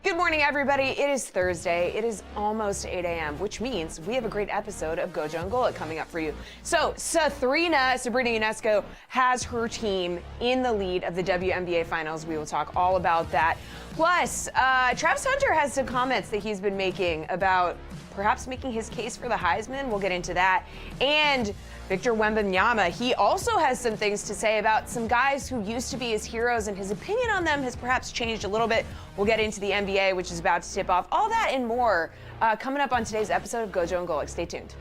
Good morning, everybody. It is Thursday. It is almost 8 a.m., which means we have a great episode of GoJo Golic coming up for you. So, Sabrina Ionescu has her team in the lead of the WNBA Finals. We will talk all about that. Plus, Travis Hunter has some comments that he's been making about perhaps making his case for the Heisman. We'll get into that. And Victor Wembanyama, he also has some things to say about some guys who used to be his heroes, and his opinion on them has perhaps changed a little bit. We'll get into the NBA, which is about to tip off. All that and more coming up on today's episode of GoJo Golic. Stay tuned.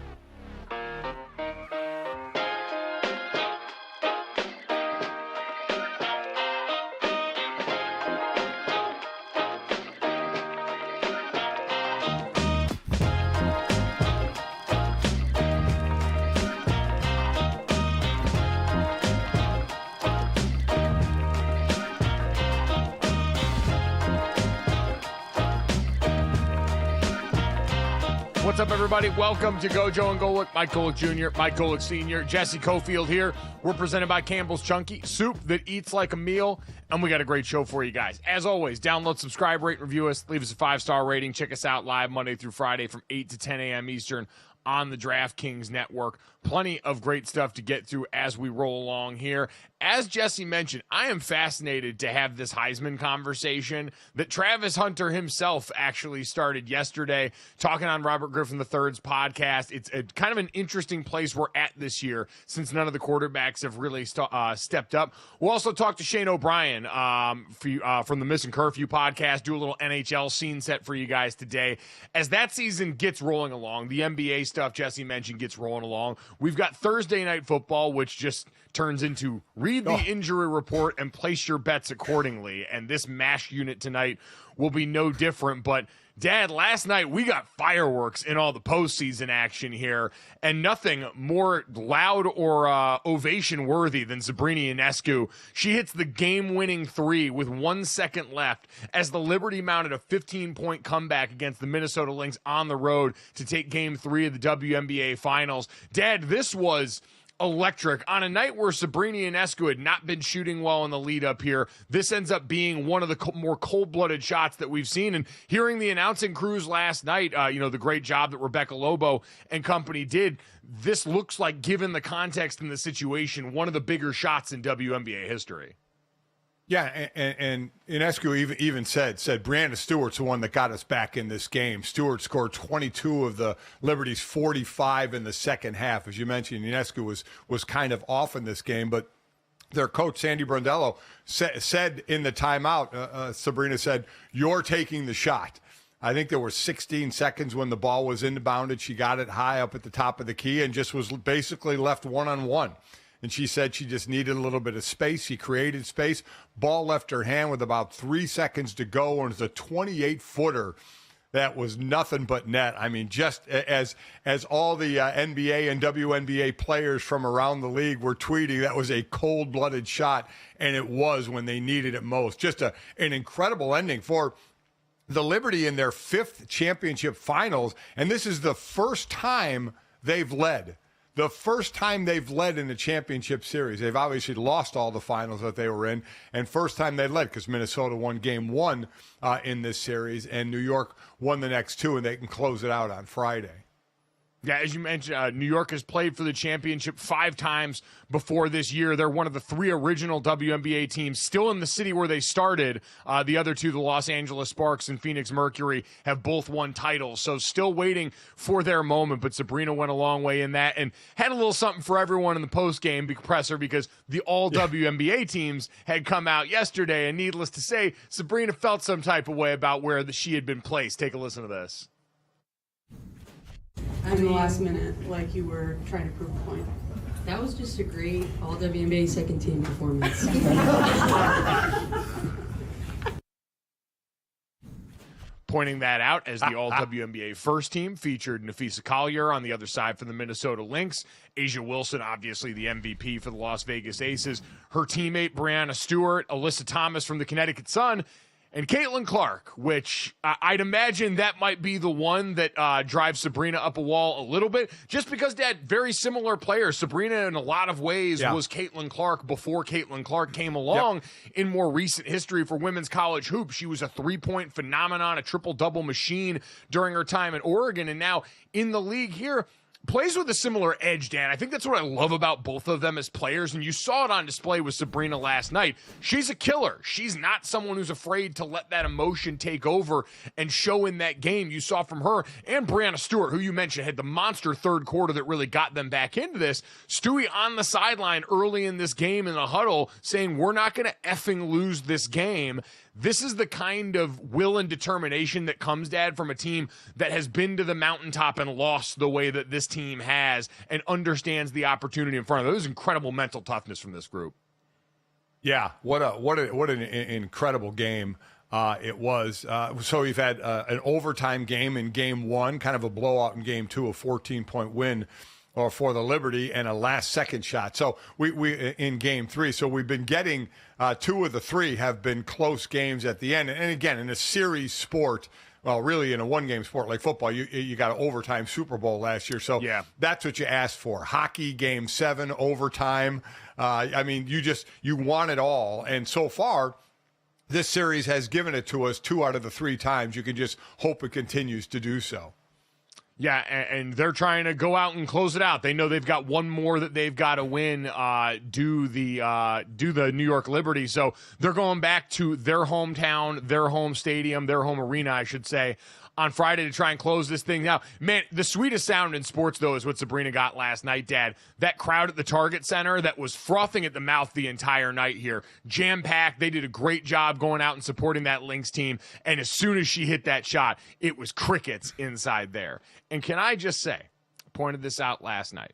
What's up, everybody? Welcome to GoJo Golic. Mike Golic Jr., Mike Golic Sr., Jesse Cofield here. We're presented by Campbell's Chunky, soup that eats like a meal, and we got a great show for you guys. As always, download, subscribe, rate, review us, leave us a 5-star rating. Check us out live Monday through Friday from 8 to 10 a.m. Eastern on the DraftKings network. Plenty of great stuff to get through as we roll along here. As Jesse mentioned, I am fascinated to have this Heisman conversation that Travis Hunter himself actually started yesterday, talking on Robert Griffin III's podcast. It's a kind of an interesting place we're at this year since none of the quarterbacks have really stepped up. We'll also talk to Shane O'Brien from the Missing Curfew podcast, do a little NHL scene set for you guys today. As that season gets rolling along, the NBA stuff Jesse mentioned gets rolling along. We've got Thursday Night Football, which just turns into read the injury report and place your bets accordingly. And this MASH unit tonight will be no different. But, Dad, last night we got fireworks in all the postseason action here, and nothing more loud or ovation-worthy than SABRINA IONESCU. She hits the game-winning three with 1 second left as the Liberty mounted a 15-point comeback against the Minnesota Lynx on the road to take Game 3 of the WNBA Finals. Dad, this was electric. On a night where SABRINA IONESCU had not been shooting well in the lead up here, this ends up being one of the more cold-blooded shots that we've seen. And hearing the announcing crews last night, the great job that Rebecca Lobo and company did, this looks like, given the context and the situation, one of the bigger shots in WNBA history. Yeah, and Ionescu even said Brianna Stewart's the one that got us back in this game. Stewart scored 22 of the Liberty's 45 in the second half. As you mentioned, Ionescu was kind of off in this game, but their coach, Sandy Brondello, said in the timeout, Sabrina said, "You're taking the shot." I think there were 16 seconds when the ball was inbounded. She got it high up at the top of the key and just was basically left one-on-one. And she said she just needed a little bit of space. She created space. Ball left her hand with about 3 seconds to go, and it's a 28-footer that was nothing but net. I mean, just as all the NBA and WNBA players from around the league were tweeting, that was a cold-blooded shot, and it was when they needed it most. Just an incredible ending for the Liberty in their 5th championship finals, and this is the first time they've led. The first time they've led in the championship series. They've obviously lost all the finals that they were in, and first time they led because Minnesota won game 1 in this series, and New York won the next 2, and they can close it out on Friday. Yeah, as you mentioned, New York has played for the championship 5 times before this year. They're one of the 3 original WNBA teams still in the city where they started. The other 2, the Los Angeles Sparks and Phoenix Mercury, have both won titles. So still waiting for their moment, but Sabrina went a long way in that and had a little something for everyone in the post-game presser because the all-WNBA teams had come out yesterday, and needless to say, Sabrina felt some type of way about where she had been placed. Take a listen to this. In the last minute, like you were trying to prove a point. That was just a great all-WNBA second team performance. Pointing that out as the all-WNBA first team featured Nafisa Collier on the other side for the Minnesota Lynx. Asia Wilson, obviously the MVP for the Las Vegas Aces. Her teammate, Brianna Stewart, Alyssa Thomas from the Connecticut Sun, and Caitlin Clark, which I'd imagine that might be the one that drives Sabrina up a wall a little bit, just because they had very similar players. Sabrina, in a lot of ways, was Caitlin Clark before Caitlin Clark came along in more recent history for women's college hoops. She was a three-point phenomenon, a triple-double machine during her time at Oregon, and now in the league here, plays with a similar edge, Dan. I think that's what I love about both of them as players, and you saw it on display with Sabrina last night. She's a killer. She's not someone who's afraid to let that emotion take over and show in that game. You saw from her and Brianna Stewart, who you mentioned had the monster third quarter that really got them back into this. Stewie on the sideline early in this game in the huddle saying, we're not going to effing lose this game. This is the kind of will and determination that comes, Dad, from a team that has been to the mountaintop and lost the way that this team has and understands the opportunity in front of them. There's incredible mental toughness from this group. Yeah, what an incredible game it was. So we've had an overtime game in game 1, kind of a blowout in game 2, a 14-point win for the Liberty, and a last-second shot. So we in game 3. So we've been getting 2 of the 3 have been close games at the end. And again, in a series sport, well, really in a one-game sport like football, you got an overtime Super Bowl last year. So that's what you asked for. Hockey, game 7, overtime. I mean, you want it all. And so far, this series has given it to us 2 out of the 3 times. You can just hope it continues to do so. Yeah, and they're trying to go out and close it out. They know they've got one more that they've got to win, do the New York Liberty. So they're going back to their hometown, their home stadium, their home arena, I should say, on Friday to try and close this thing out. Man, the sweetest sound in sports, though, is what Sabrina got last night, Dad. That crowd at the Target Center that was frothing at the mouth the entire night here. Jam-packed. They did a great job going out and supporting that Lynx team. And as soon as she hit that shot, it was crickets inside there. And can I just say, I pointed this out last night,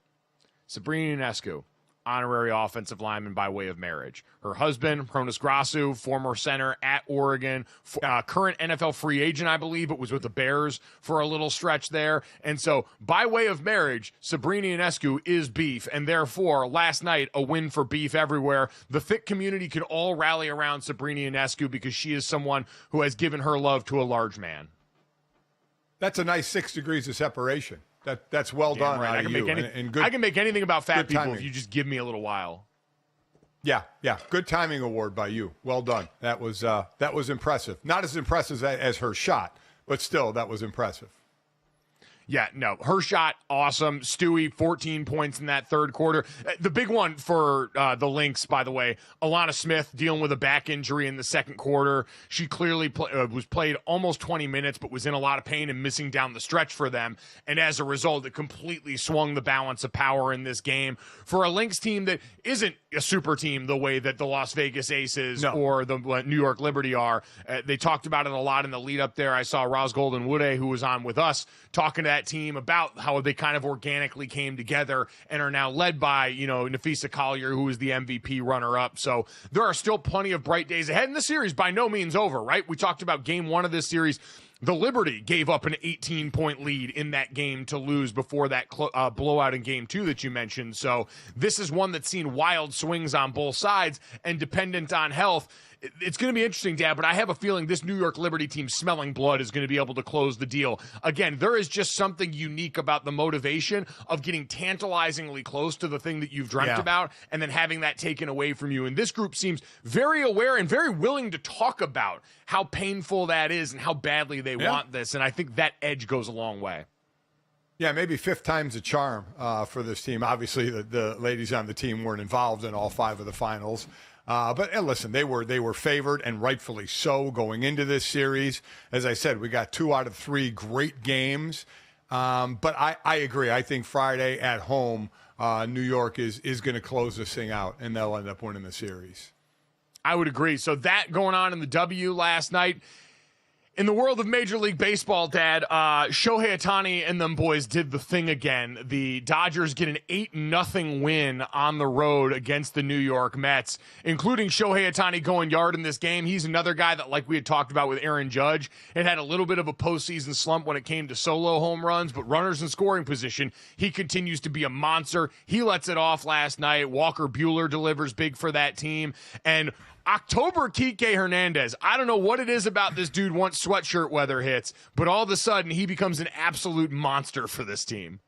Sabrina Ionescu, honorary offensive lineman by way of marriage. Her husband, Cronus Grasu, former center at Oregon, current NFL free agent, I believe, but was with the Bears for a little stretch there. And so, by way of marriage, Sabrina Ionescu is beef, and therefore, last night, a win for beef everywhere. The thick community could all rally around Sabrina Ionescu because she is someone who has given her love to a large man. That's a nice 6 degrees of separation. That's well done. Right. I can make anything about fat people timing. if you just give me a little while. Yeah. Good timing award by you. Well done. That was impressive. Not as impressive as her shot, but still, that was impressive. Yeah, no, her shot, awesome. Stewie, 14 points in that third quarter. The big one for the Lynx, by the way, Alana Smith dealing with a back injury in the second quarter. She clearly was played almost 20 minutes, but was in a lot of pain and missing down the stretch for them. And as a result, it completely swung the balance of power in this game for a Lynx team that isn't a super team the way that the Las Vegas Aces or the New York Liberty are. They talked about it a lot in the lead up there. I saw Roz Golden-Woode, who was on with us, talking to that team about how they kind of organically came together and are now led by, Nafisa Collier, who is the MVP runner-up. So there are still plenty of bright days ahead, and the series by no means over, right? We talked about game one of this series. The Liberty gave up an 18-point lead in that game to lose before that blowout in game two that you mentioned. So this is one that's seen wild swings on both sides and dependent on health. It's going to be interesting, Dad, but I have a feeling this New York Liberty team smelling blood is going to be able to close the deal. Again, there is just something unique about the motivation of getting tantalizingly close to the thing that you've dreamt about and then having that taken away from you. And this group seems very aware and very willing to talk about how painful that is and how badly they want this. And I think that edge goes a long way. Yeah, maybe fifth time's a charm for this team. Obviously, the ladies on the team weren't involved in all five of the finals. But listen, they were favored, and rightfully so, going into this series. As I said, we got 2 out of 3 great games. But I agree. I think Friday at home, New York is going to close this thing out, and they'll end up winning the series. I would agree. So that going on in the W last night. In the world of Major League Baseball, Dad, Shohei Ohtani and them boys did the thing again. The Dodgers get an 8-0 win on the road against the New York Mets, including Shohei Ohtani going yard in this game. He's another guy that, like we had talked about with Aaron Judge, it had a little bit of a postseason slump when it came to solo home runs, but runners in scoring position, he continues to be a monster. He lets it off last night. Walker Buehler delivers big for that team. And October Kike Hernandez, I don't know what it is about this dude once sweatshirt weather hits, but all of a sudden he becomes an absolute monster for this team.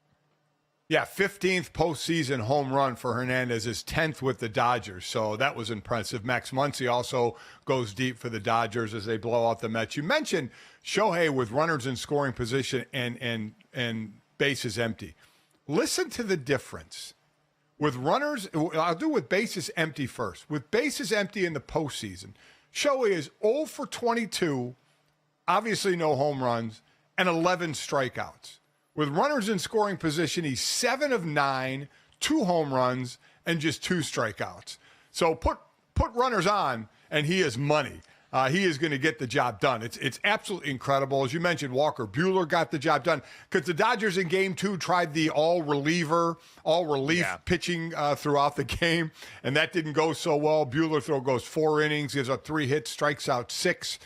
Yeah, 15th postseason home run for Hernandez, his 10th with the Dodgers, so that was impressive. Max Muncy also goes deep for the Dodgers as they blow out the Mets. You mentioned Shohei with runners in scoring position and bases empty. Listen to the difference. With runners, I'll do with bases empty first. With bases empty in the postseason, Shohei is 0 for 22, obviously no home runs, and 11 strikeouts. With runners in scoring position, he's 7 of 9, 2 home runs, and just 2 strikeouts. So put runners on, and he is money. He is going to get the job done. It's absolutely incredible. As you mentioned, Walker Buehler got the job done because the Dodgers in Game 2 tried the all-relief pitching throughout the game, and that didn't go so well. Buehler goes 4 innings, gives up 3 hits, strikes out 6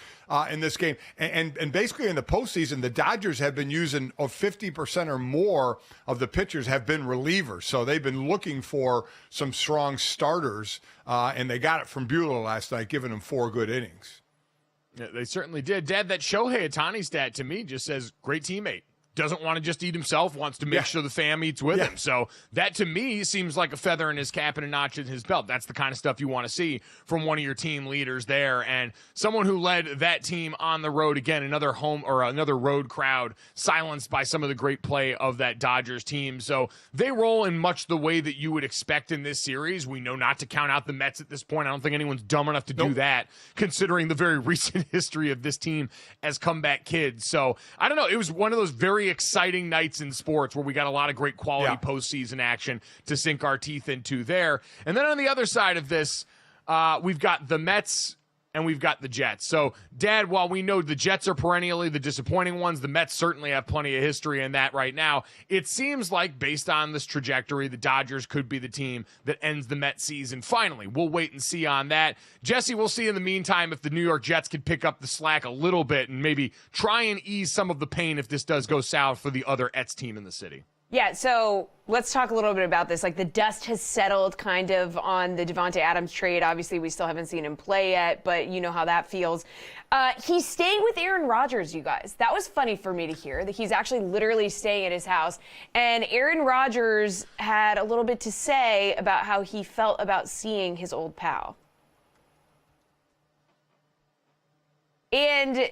in this game. And basically in the postseason, the Dodgers have been using 50% or more of the pitchers have been relievers. So they've been looking for some strong starters, and they got it from Buehler last night, giving him 4 good innings. Yeah, they certainly did. Dad, that Shohei Ohtani stat to me just says great teammate. Doesn't want to just eat himself, wants to make sure the fam eats with him. So that, to me, seems like a feather in his cap and a notch in his belt. That's the kind of stuff you want to see from one of your team leaders there. And someone who led that team on the road, again, another home or another road crowd silenced by some of the great play of that Dodgers team. So they roll in much the way that you would expect in this series. We know not to count out the Mets at this point. I don't think anyone's dumb enough to do that, considering the very recent history of this team as comeback kids. So I don't know. It was one of those very exciting nights in sports where we got a lot of great quality postseason action to sink our teeth into there. And then on the other side of this, we've got the Mets and we've got the Jets. So, Dad, while we know the Jets are perennially the disappointing ones, the Mets certainly have plenty of history in that right now. It seems like, based on this trajectory, the Dodgers could be the team that ends the Mets season finally. We'll wait and see on that. Jesse, we'll see in the meantime if the New York Jets can pick up the slack a little bit and maybe try and ease some of the pain if this does go south for the other Ets team in the city. Yeah, so let's talk a little bit about this. Like, the dust has settled kind of on the Devontae Adams trade. Obviously, we still haven't seen him play yet, but you know how that feels. He's staying with Aaron Rodgers, you guys. That was funny for me to hear, that he's actually literally staying at his house. And Aaron Rodgers had a little bit to say about how he felt about seeing his old pal. And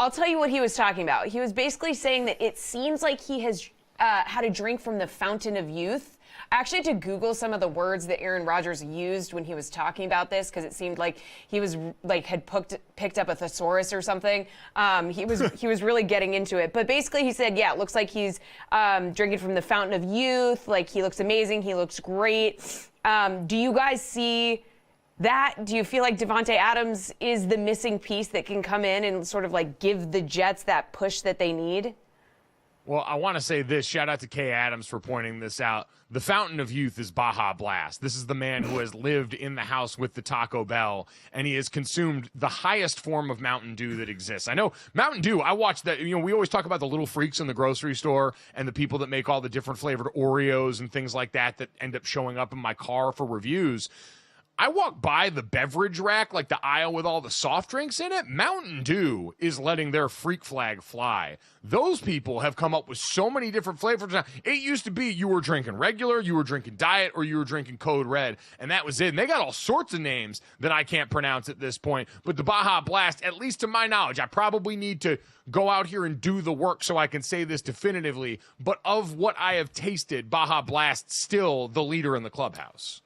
I'll tell you what he was talking about. He was basically saying that it seems like he has had a drink from the fountain of youth. I actually had to Google some of the words that Aaron Rodgers used when he was talking about this, because it seemed like he was had picked up a thesaurus or something. He was really getting into it. But basically he said, yeah, it looks like he's drinking from the fountain of youth. Like, he looks amazing. He looks great. Do you guys see that? Do you feel like Davante Adams is the missing piece that can come in and sort of like give the Jets that push that they need? Well, I want to say this. Shout out to Kay Adams for pointing this out. The fountain of youth is Baja Blast. This is the man who has lived in the house with the Taco Bell, and he has consumed the highest form of Mountain Dew that exists. I know Mountain Dew, I watch that. You know, we always talk about the little freaks in the grocery store and the people that make all the different flavored Oreos and things like that that end up showing up in my car for reviews. I walk by the beverage rack, like the aisle with all the soft drinks in it. Mountain Dew is letting their freak flag fly. Those people have come up with so many different flavors. It used to be you were drinking regular, you were drinking diet, or you were drinking Code Red, and that was it. And they got all sorts of names that I can't pronounce at this point. But the Baja Blast, at least to my knowledge, I probably need to go out here and do the work so I can say this definitively. But of what I have tasted, Baja Blast still the leader in the clubhouse.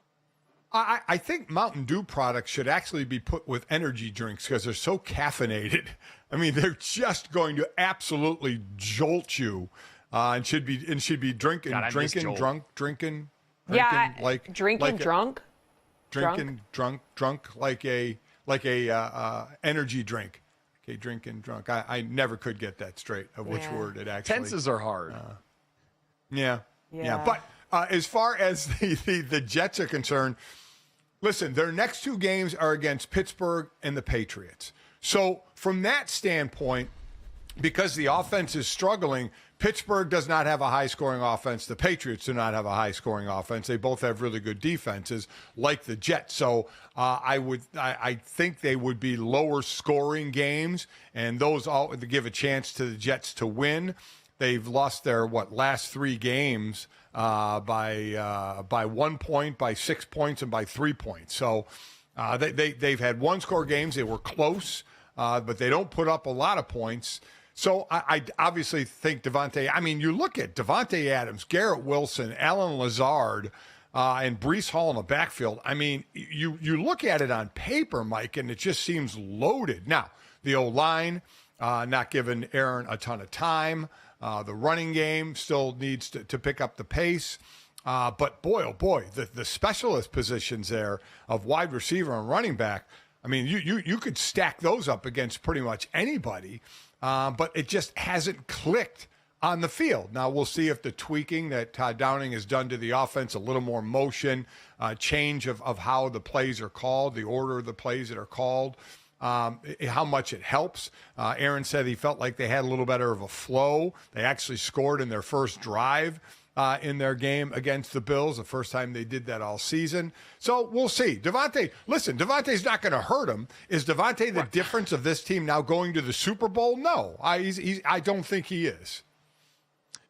I think Mountain Dew products should actually be put with energy drinks because they're so caffeinated. I mean, they're just going to absolutely jolt you, and should be drinking, God, drinking, drunk, Drinking drunk, like a energy drink. Okay, drinking drunk. I never could get that straight of which word it actually. Tenses are hard. Yeah. But as far as the Jets are concerned, listen, their next two games are against Pittsburgh and the Patriots. So from that standpoint, because the offense is struggling, Pittsburgh does not have a high-scoring offense. The Patriots do not have a high-scoring offense. They both have really good defenses, like the Jets. So I think they would be lower-scoring games, and those all give a chance to the Jets to win. They've lost their last three games by 1 point, by 6 points, and by 3 points. So they've had one-score games. They were close, but they don't put up a lot of points. So I obviously think Davante. I mean, you look at Davante Adams, Garrett Wilson, Allen Lazard, and Breece Hall in the backfield. I mean, you look at it on paper, Mike, and it just seems loaded. Now, the O-line not giving Aaron a ton of time. The running game still needs to pick up the pace. But boy, oh boy, the specialist positions there of wide receiver and running back, I mean, you could stack those up against pretty much anybody, but it just hasn't clicked on the field. Now, we'll see if the tweaking that Todd Downing has done to the offense, a little more motion, change of how the plays are called, the order of the plays that are called, how much it helps. Aaron said he felt like they had a little better of a flow. They actually scored in their first drive in their game against the Bills, the first time they did that all season. So we'll see. Davante's not going to hurt him. Is Davante the difference of this team now going to the Super Bowl? No, I don't think he is.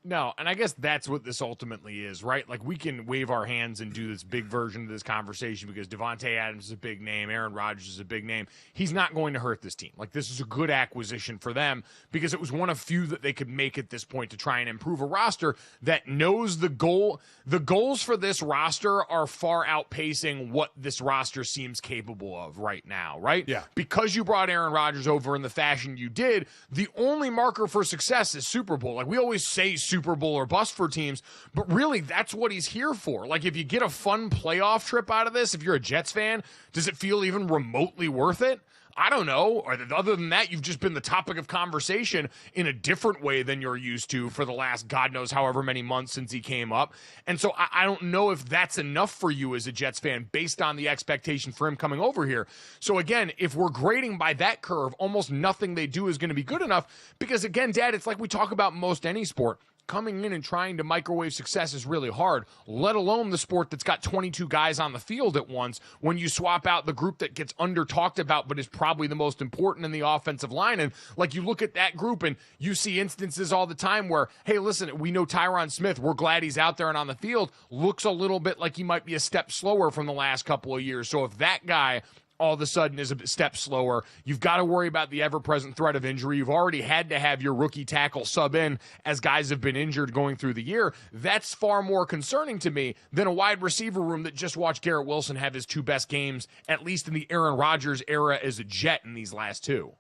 No, and I guess that's what this ultimately is, right? Like, we can wave our hands and do this big version of this conversation because Davante Adams is a big name, Aaron Rodgers is a big name. He's not going to hurt this team. Like, this is a good acquisition for them because it was one of few that they could make at this point to try and improve a roster that knows the goal. The goals for this roster are far outpacing what this roster seems capable of right now, right? Yeah. Because you brought Aaron Rodgers over in the fashion you did, the only marker for success is Super Bowl. Like, we always say Super Bowl or bust for teams, but really that's what he's here for. Like, if you get a fun playoff trip out of this, if you're a Jets fan, does it feel even remotely worth it? I don't know. Or other than that, you've just been the topic of conversation in a different way than you're used to for the last God knows however many months since he came up. And so I don't know if that's enough for you as a Jets fan based on the expectation for him coming over here. So again, if we're grading by that curve, almost nothing they do is going to be good enough because, again, Dad, it's like we talk about most any sport. Coming in and trying to microwave success is really hard, let alone the sport that's got 22 guys on the field at once when you swap out the group that gets under-talked about but is probably the most important in the offensive line. And, like, you look at that group and you see instances all the time where, hey, listen, we know Tyron Smith, we're glad he's out there and on the field, looks a little bit like he might be a step slower from the last couple of years. So if that guy all of a sudden is a step slower. You've got to worry about the ever-present threat of injury. You've already had to have your rookie tackle sub in as guys have been injured going through the year. That's far more concerning to me than a wide receiver room that just watched Garrett Wilson have his 2 best games, at least in the Aaron Rodgers era as a Jet in these last 2.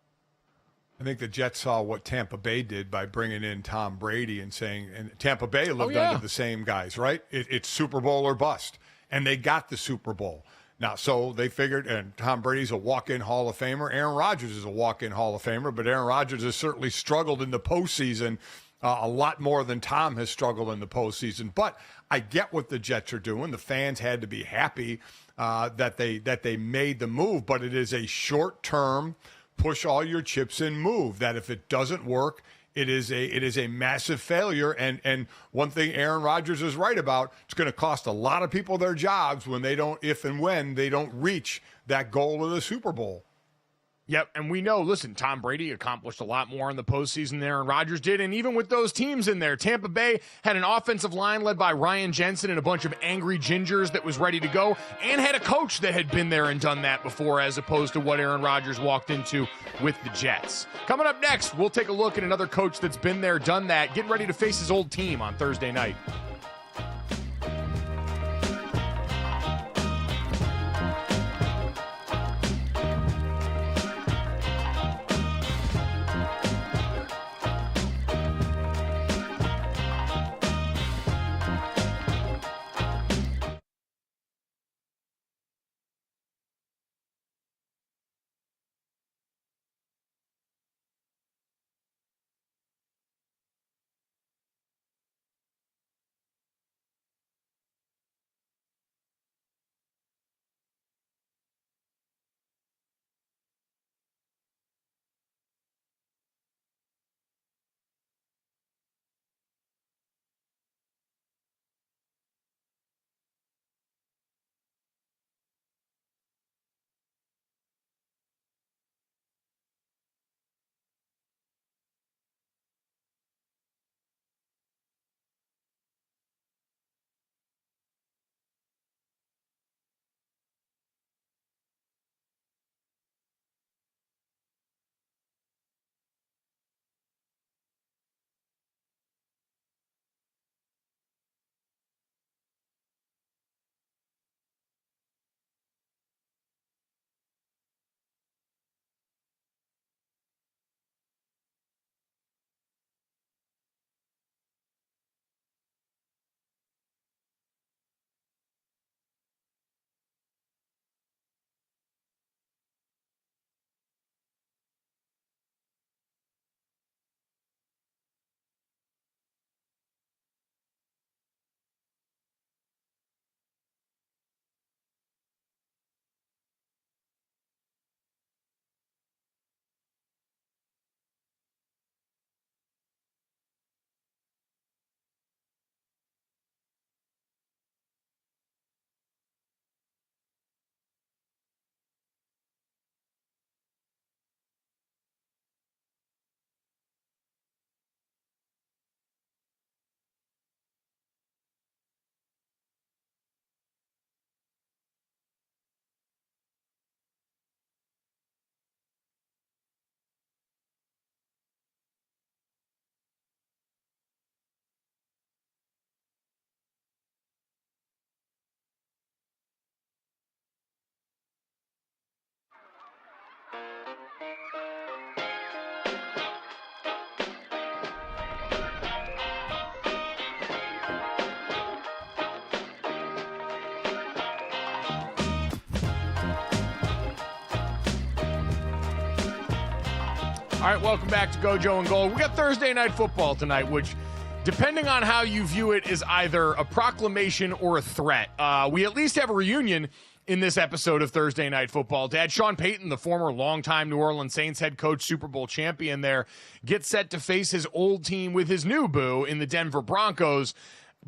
I think the Jets saw what Tampa Bay did by bringing in Tom Brady and saying, and Tampa Bay lived under the same guys, right? It's Super Bowl or bust. And they got the Super Bowl. Now, so they figured, and Tom Brady's a walk-in Hall of Famer. Aaron Rodgers is a walk-in Hall of Famer, but Aaron Rodgers has certainly struggled in the postseason a lot more than Tom has struggled in the postseason. But I get what the Jets are doing. The fans had to be happy that they made the move, but it is a short-term, push all your chips in move, that if it doesn't work, it is a massive failure. And one thing Aaron Rodgers is right about, it's going to cost a lot of people their jobs when they don't, if and when they don't reach that goal of the Super Bowl. Yep, and we know, listen, Tom Brady accomplished a lot more in the postseason than Aaron Rodgers did, and even with those teams in there, Tampa Bay had an offensive line led by Ryan Jensen and a bunch of angry gingers that was ready to go, and had a coach that had been there and done that before, as opposed to what Aaron Rodgers walked into with the Jets. Coming up next, we'll take a look at another coach that's been there, done that, getting ready to face his old team on Thursday night. All right, welcome back to Gojo and Gold. We got Thursday Night Football tonight, which, depending on how you view it, is either a proclamation or a threat. We at least have a reunion in this episode of Thursday Night Football. Dad, Sean Payton, the former longtime New Orleans Saints head coach, Super Bowl champion there, gets set to face his old team with his new boo in the Denver Broncos.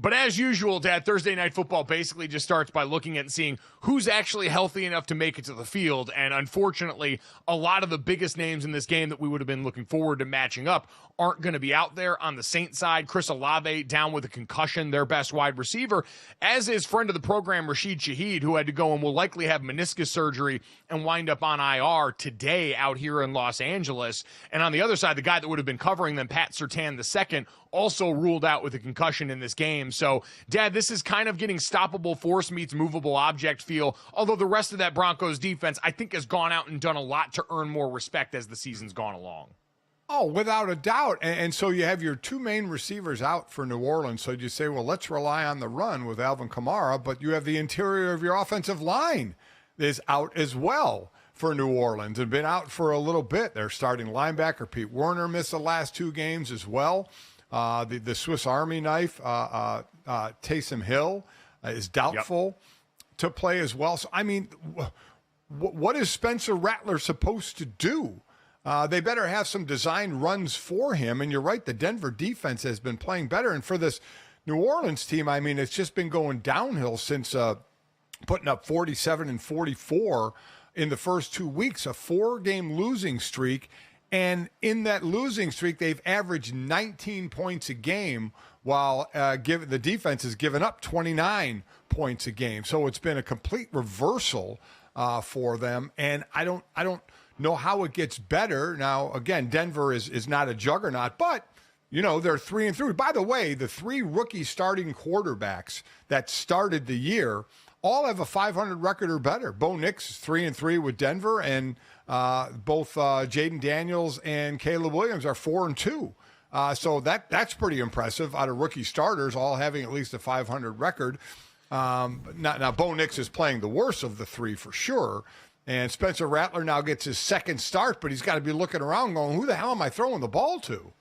But as usual, Dad, Thursday Night Football basically just starts by looking at and seeing who's actually healthy enough to make it to the field. And unfortunately, a lot of the biggest names in this game that we would have been looking forward to matching up aren't going to be out there. On the Saints side, Chris Olave down with a concussion, their best wide receiver, as is friend of the program Rashid Shaheed, who had to go and will likely have meniscus surgery and wind up on IR today out here in Los Angeles. And on the other side, the guy that would have been covering them, Pat Surtain II, also ruled out with a concussion in this game. So, Dad, this is kind of getting stoppable force meets movable object feel, although the rest of that Broncos defense, I think, has gone out and done a lot to earn more respect as the season's gone along. Oh, without a doubt. And so you have your two main receivers out for New Orleans. So you say, well, let's rely on the run with Alvin Kamara, but you have the interior of your offensive line is out as well for New Orleans and been out for a little bit. Their starting linebacker, Pete Werner, missed the last two games as well. The Swiss Army knife, Taysom Hill, is doubtful to play as well. So, I mean, what is Spencer Rattler supposed to do? They better have some designed runs for him. And you're right, the Denver defense has been playing better. And for this New Orleans team, I mean, it's just been going downhill since putting up 47 and 44 in the first 2 weeks, a 4-game losing streak. And in that losing streak, they've averaged 19 points a game, while the defense has given up 29 points a game. So it's been a complete reversal for them. And I don't know how it gets better. Now, again, Denver is not a juggernaut, but you know, they're 3-3. By the way, the three rookie starting quarterbacks that started the year all have a 500 record or better. Bo Nix is 3-3 with Denver, and both Jaden Daniels and Caleb Williams are 4-2. So that's pretty impressive out of rookie starters, all having at least a 500 record. Now, Bo Nix is playing the worst of the three for sure. And Spencer Rattler now gets his second start, but he's got to be looking around going, who the hell am I throwing the ball to?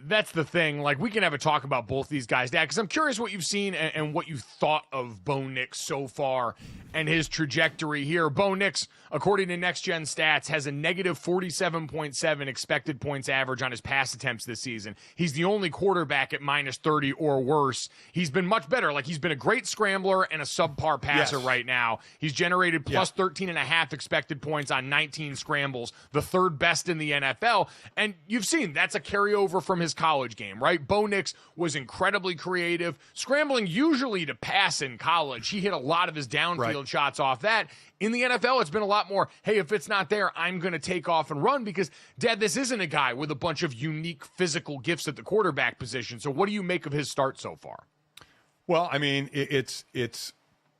That's the thing. Like, we can have a talk about both these guys, Dad, because I'm curious what you've seen and what you thought of Bo Nix so far and his trajectory here. Bo Nix, according to Next Gen Stats, has a negative 47.7 expected points average on his pass attempts this season. He's the only quarterback at minus 30 or worse. He's been much better. Like, he's been a great scrambler and a subpar passer right now. He's generated plus 13.5 expected points on 19 scrambles, the third best in the NFL. And you've seen that's a carryover from his college game, right? Bo Nix was incredibly creative, scrambling usually to pass in college. He hit a lot of his downfield shots off that. In the NFL, it's been a lot more, hey, if it's not there, I'm going to take off and run, because, Dad, this isn't a guy with a bunch of unique physical gifts at the quarterback position. So what do you make of his start so far? Well, I mean,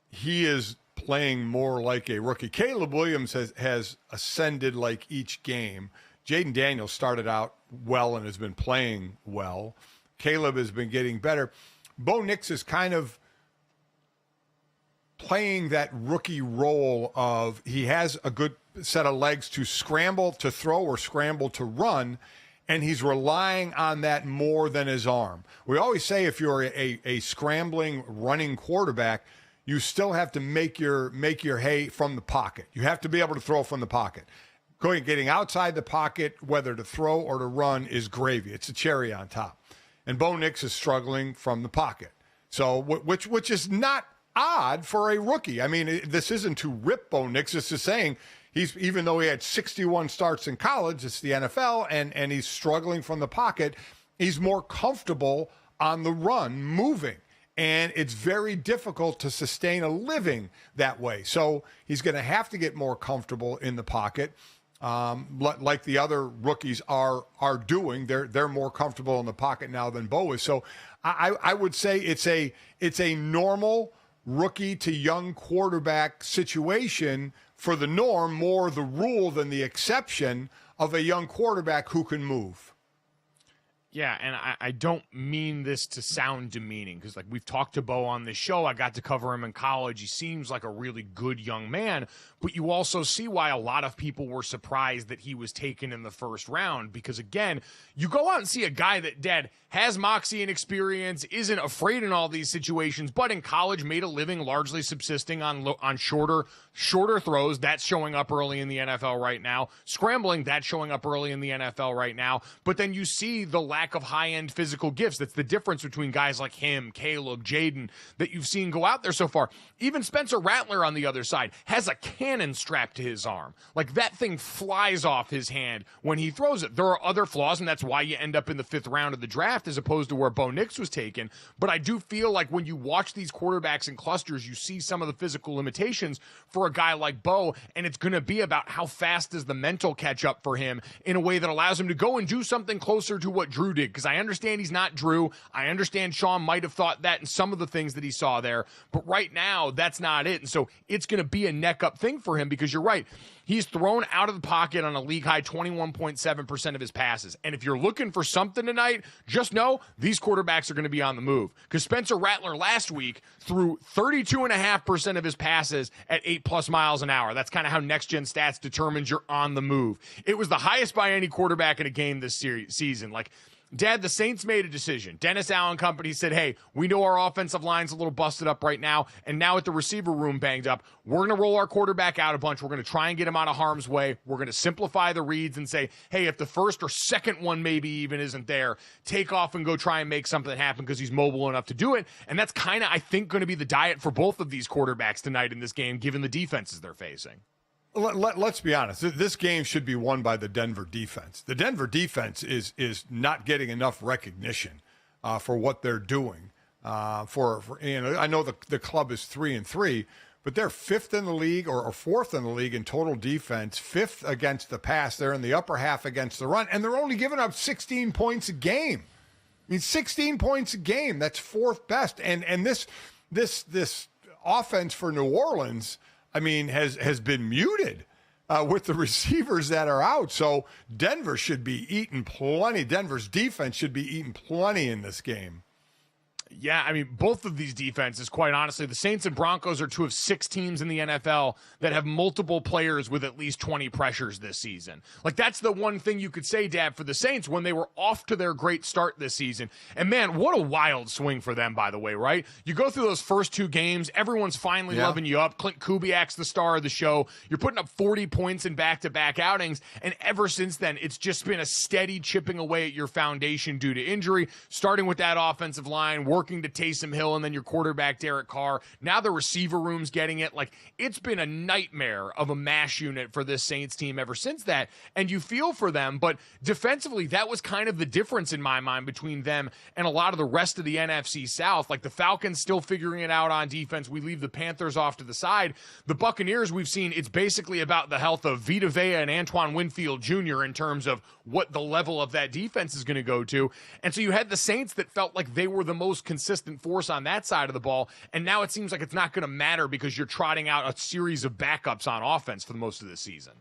he is playing more like a rookie. Caleb Williams has ascended like each game. Jaden Daniels started out well and has been playing well. Caleb has been getting better. Bo Nix is kind of playing that rookie role of, he has a good set of legs to scramble to throw or scramble to run, and he's relying on that more than his arm. We always say if you're a scrambling, running quarterback, you still have to make your hay from the pocket. You have to be able to throw from the pocket. Getting outside the pocket, whether to throw or to run, is gravy. It's a cherry on top. And Bo Nix is struggling from the pocket. So, which is not odd for a rookie. I mean, this isn't to rip Bo Nix. It's just saying even though he had 61 starts in college, it's the NFL, and he's struggling from the pocket, he's more comfortable on the run, moving. And it's very difficult to sustain a living that way. So he's going to have to get more comfortable in the pocket. Like the other rookies are doing. They're more comfortable in the pocket now than Bo is. So I would say it's a normal rookie to young quarterback situation for the norm, more the rule than the exception of a young quarterback who can move. Yeah, and I don't mean this to sound demeaning, because, like, we've talked to Bo on this show. I got to cover him in college. He seems like a really good young man, but you also see why a lot of people were surprised that he was taken in the first round, because, again, you go out and see a guy that, Dad, has moxie and experience, isn't afraid in all these situations, but in college made a living largely subsisting on shorter throws. That's showing up early in the NFL right now. Scrambling, that's showing up early in the NFL right now. But then you see the lack of high-end physical gifts. That's the difference between guys like him, Caleb, Jaden, that you've seen go out there so far. Even Spencer Rattler on the other side has a cannon strapped to his arm. Like, that thing flies off his hand when he throws it. There are other flaws, and that's why you end up in the 5th round of the draft as opposed to where Bo Nix was taken. But I do feel like when you watch these quarterbacks in clusters, you see some of the physical limitations for a guy like Bo, and it's going to be about how fast does the mental catch up for him in a way that allows him to go and do something closer to what Drew did. Because I understand he's not Drew. I understand Sean might have thought that in some of the things that he saw there. But right now, that's not it. And so it's going to be a neck-up thing for him because you're right. He's thrown out of the pocket on a league-high 21.7% of his passes. And if you're looking for something tonight, just know these quarterbacks are going to be on the move. Because Spencer Rattler last week threw 32.5% of his passes at 8+ miles an hour. That's kind of how Next Gen Stats determines you're on the move. It was the highest by any quarterback in a game this season. Like, Dad, the Saints made a decision. Dennis Allen Company said, hey, we know our offensive line's a little busted up right now, and now with the receiver room banged up, we're going to roll our quarterback out a bunch. We're going to try and get him out of harm's way. We're going to simplify the reads and say, hey, if the first or second one maybe even isn't there, take off and go try and make something happen because he's mobile enough to do it. And that's kind of, I think, going to be the diet for both of these quarterbacks tonight in this game, given the defenses they're facing. Let's be honest. This game should be won by the Denver defense. The Denver defense is not getting enough recognition for what they're doing. I know the club is 3-3, but they're 5th in the league or 4th in the league in total defense, 5th against the pass. They're in the upper half against the run, and they're only giving up 16 points a game. I mean, 16 points a game. That's 4th best. And this offense for New Orleans, I mean, has been muted with the receivers that are out. So Denver should be eating plenty. Denver's defense should be eating plenty in this game. Yeah, I mean, both of these defenses, quite honestly, the Saints and Broncos are 2 of 6 teams in the NFL that have multiple players with at least 20 pressures this season. Like, that's the one thing you could say, Dad, for the Saints when they were off to their great start this season. And, man, what a wild swing for them, by the way, right? You go through those first 2 games, everyone's finally loving you up. Clint Kubiak's the star of the show. You're putting up 40 points in back-to-back outings, and ever since then, it's just been a steady chipping away at your foundation due to injury, starting with that offensive line, working to Taysom Hill, and then your quarterback, Derek Carr. Now the receiver room's getting it. Like, it's been a nightmare of a mash unit for this Saints team ever since that, and you feel for them, but defensively, that was kind of the difference in my mind between them and a lot of the rest of the NFC South. Like, the Falcons still figuring it out on defense. We leave the Panthers off to the side. The Buccaneers, we've seen, it's basically about the health of Vita Vea and Antoine Winfield Jr. in terms of what the level of that defense is going to go to. And so you had the Saints that felt like they were the most consistent force on that side of the ball, and now it seems like it's not going to matter because you're trotting out a series of backups on offense for the most of the season.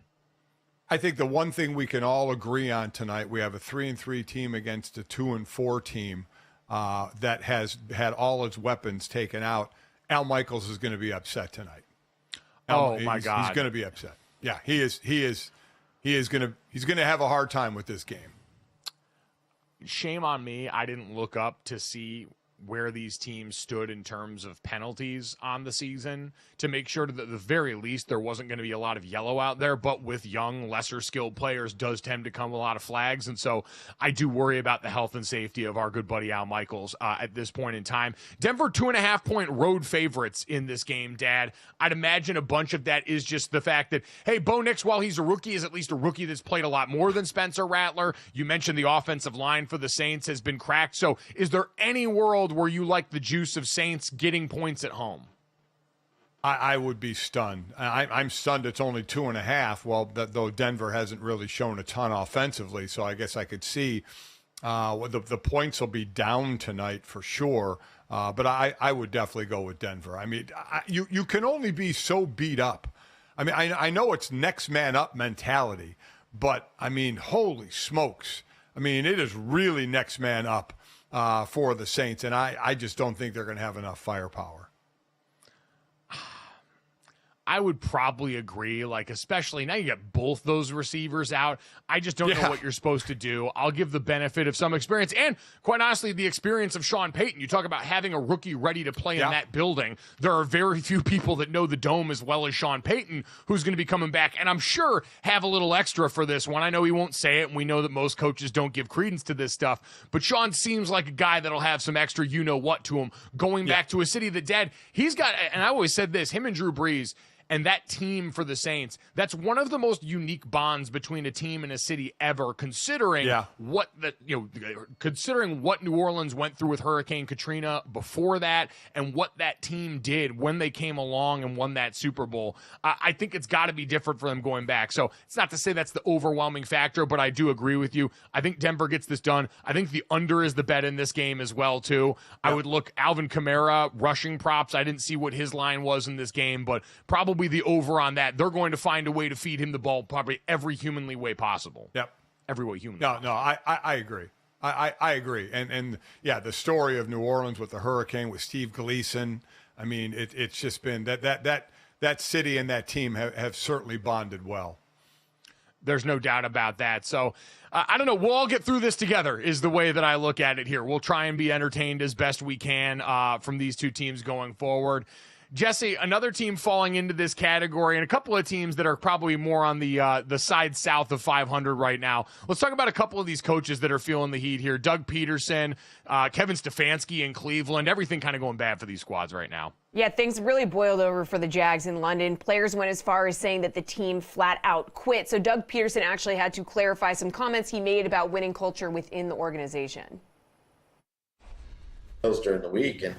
I think the one thing we can all agree on tonight, we have a 3-3 team against a 2-4 team that has had all its weapons taken out. Al Michaels is going to be upset tonight. My God. He's going to be upset. Yeah, he is going to have a hard time with this game. Shame on me. I didn't look up to see where these teams stood in terms of penalties on the season to make sure that at the very least there wasn't going to be a lot of yellow out there, but with young, lesser skilled players does tend to come a lot of flags. And so I do worry about the health and safety of our good buddy Al Michaels at this point in time. Denver 2.5-point road favorites in this game, Dad. I'd imagine a bunch of that is just the fact that, hey, Bo Nix, while he's a rookie, is at least a rookie that's played a lot more than Spencer Rattler. You mentioned the offensive line for the Saints has been cracked. So is there any world where you like the juice of Saints getting points at home? I would be stunned. I'm stunned it's only 2.5. Well, though Denver hasn't really shown a ton offensively, so I guess I could see the points will be down tonight for sure. But I would definitely go with Denver. I mean, you can only be so beat up. I mean, I know it's next man up mentality, but I mean, holy smokes. I mean, it is really next man up for the Saints, and I just don't think they're going to have enough firepower. I would probably agree. Like, especially now you get both those receivers out. I just don't know what you're supposed to do. I'll give the benefit of some experience, and quite honestly, the experience of Sean Payton. You talk about having a rookie ready to play in that building. There are very few people that know the Dome as well as Sean Payton, who's going to be coming back, and I'm sure have a little extra for this one. I know he won't say it, and we know that most coaches don't give credence to this stuff, but Sean seems like a guy that'll have some extra you-know-what to him going back to a city that, Dad, he's got, and I always said this, him and Drew Brees, and that team for the Saints, that's one of the most unique bonds between a team and a city ever, considering considering what New Orleans went through with Hurricane Katrina before that, and what that team did when they came along and won that Super Bowl. I think it's got to be different for them going back. So it's not to say that's the overwhelming factor, but I do agree with you. I think Denver gets this done. I think the under is the bet in this game as well, too. I would look Alvin Kamara, rushing props. I didn't see what his line was in this game, but probably the over on that. They're going to find a way to feed him the ball probably every humanly way possible. Yep. Every way humanly. No, I agree. I agree. And the story of New Orleans with the hurricane with Steve Gleason, I mean, it's just been that city and that team have certainly bonded well. There's no doubt about that. So I don't know. We'll all get through this together is the way that I look at it here. We'll try and be entertained as best we can from these two teams going forward. Jesse, another team falling into this category, and a couple of teams that are probably more on the side south of 500 right now. Let's talk about a couple of these coaches that are feeling the heat here. Doug Peterson, Kevin Stefanski in Cleveland, everything kind of going bad for these squads right now. Yeah, things really boiled over for the Jags in London. Players went as far as saying that the team flat out quit. So Doug Peterson actually had to clarify some comments he made about winning culture within the organization. During the week, and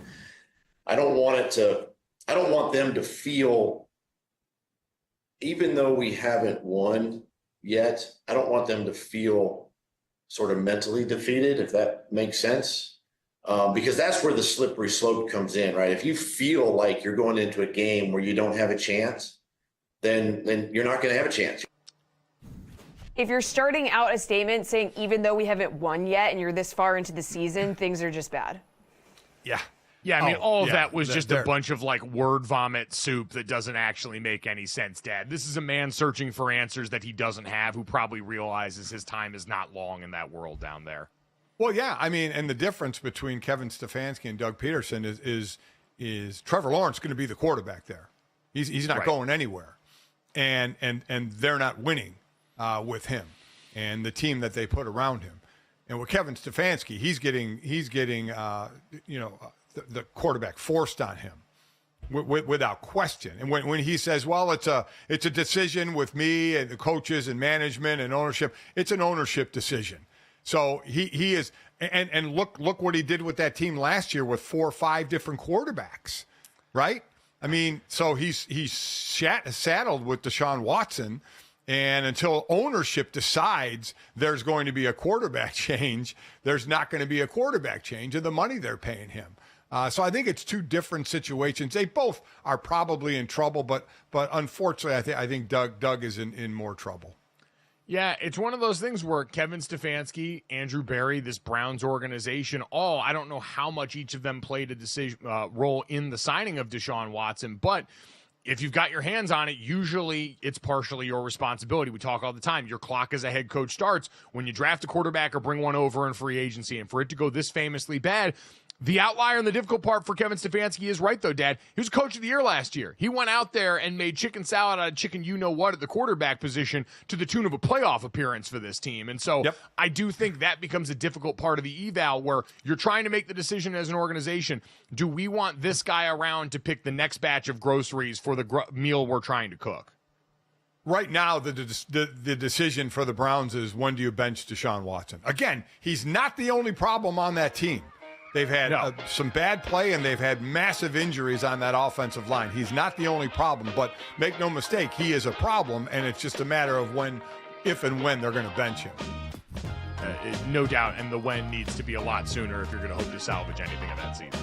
I don't want them to feel, even though we haven't won yet, I don't want them to feel sort of mentally defeated, if that makes sense. Because that's where the slippery slope comes in, right? If you feel like you're going into a game where you don't have a chance, then you're not going to have a chance. If you're starting out a statement saying, even though we haven't won yet and you're this far into the season, things are just bad. Yeah. Yeah, I mean, all of that was just a bunch of, like, word vomit soup that doesn't actually make any sense, Dad. This is a man searching for answers that he doesn't have, who probably realizes his time is not long in that world down there. Well, yeah, I mean, and the difference between Kevin Stefanski and Doug Peterson is Trevor Lawrence going to be the quarterback there. He's not going anywhere, and they're not winning with him and the team that they put around him. And with Kevin Stefanski, he's getting the quarterback forced on him without question. And when he says, well, it's a decision with me and the coaches and management and ownership, it's an ownership decision. So he is, and look what he did with that team last year with 4 or 5 different quarterbacks, right? I mean, so he's saddled with Deshaun Watson, and until ownership decides there's going to be a quarterback change, there's not going to be a quarterback change of the money they're paying him. So I think it's two different situations. They both are probably in trouble, but unfortunately, I think Doug is in more trouble. Yeah, it's one of those things where Kevin Stefanski, Andrew Berry, this Browns organization, I don't know how much each of them played a role in the signing of Deshaun Watson, but if you've got your hands on it, usually it's partially your responsibility. We talk all the time. Your clock as a head coach starts when you draft a quarterback or bring one over in free agency, and for it to go this famously bad, the outlier and the difficult part for Kevin Stefanski is right, though, Dad. He was coach of the year last year. He went out there and made chicken salad out of chicken you-know-what at the quarterback position to the tune of a playoff appearance for this team. And so I do think that becomes a difficult part of the eval where you're trying to make the decision as an organization, do we want this guy around to pick the next batch of groceries for the meal we're trying to cook? Right now, the decision for the Browns is, when do you bench Deshaun Watson? Again, he's not the only problem on that team. They've had some bad play, and they've had massive injuries on that offensive line. He's not the only problem, but make no mistake, he is a problem, and it's just a matter of if and when they're going to bench him. No doubt, and the when needs to be a lot sooner if you're going to hope to salvage anything of that season.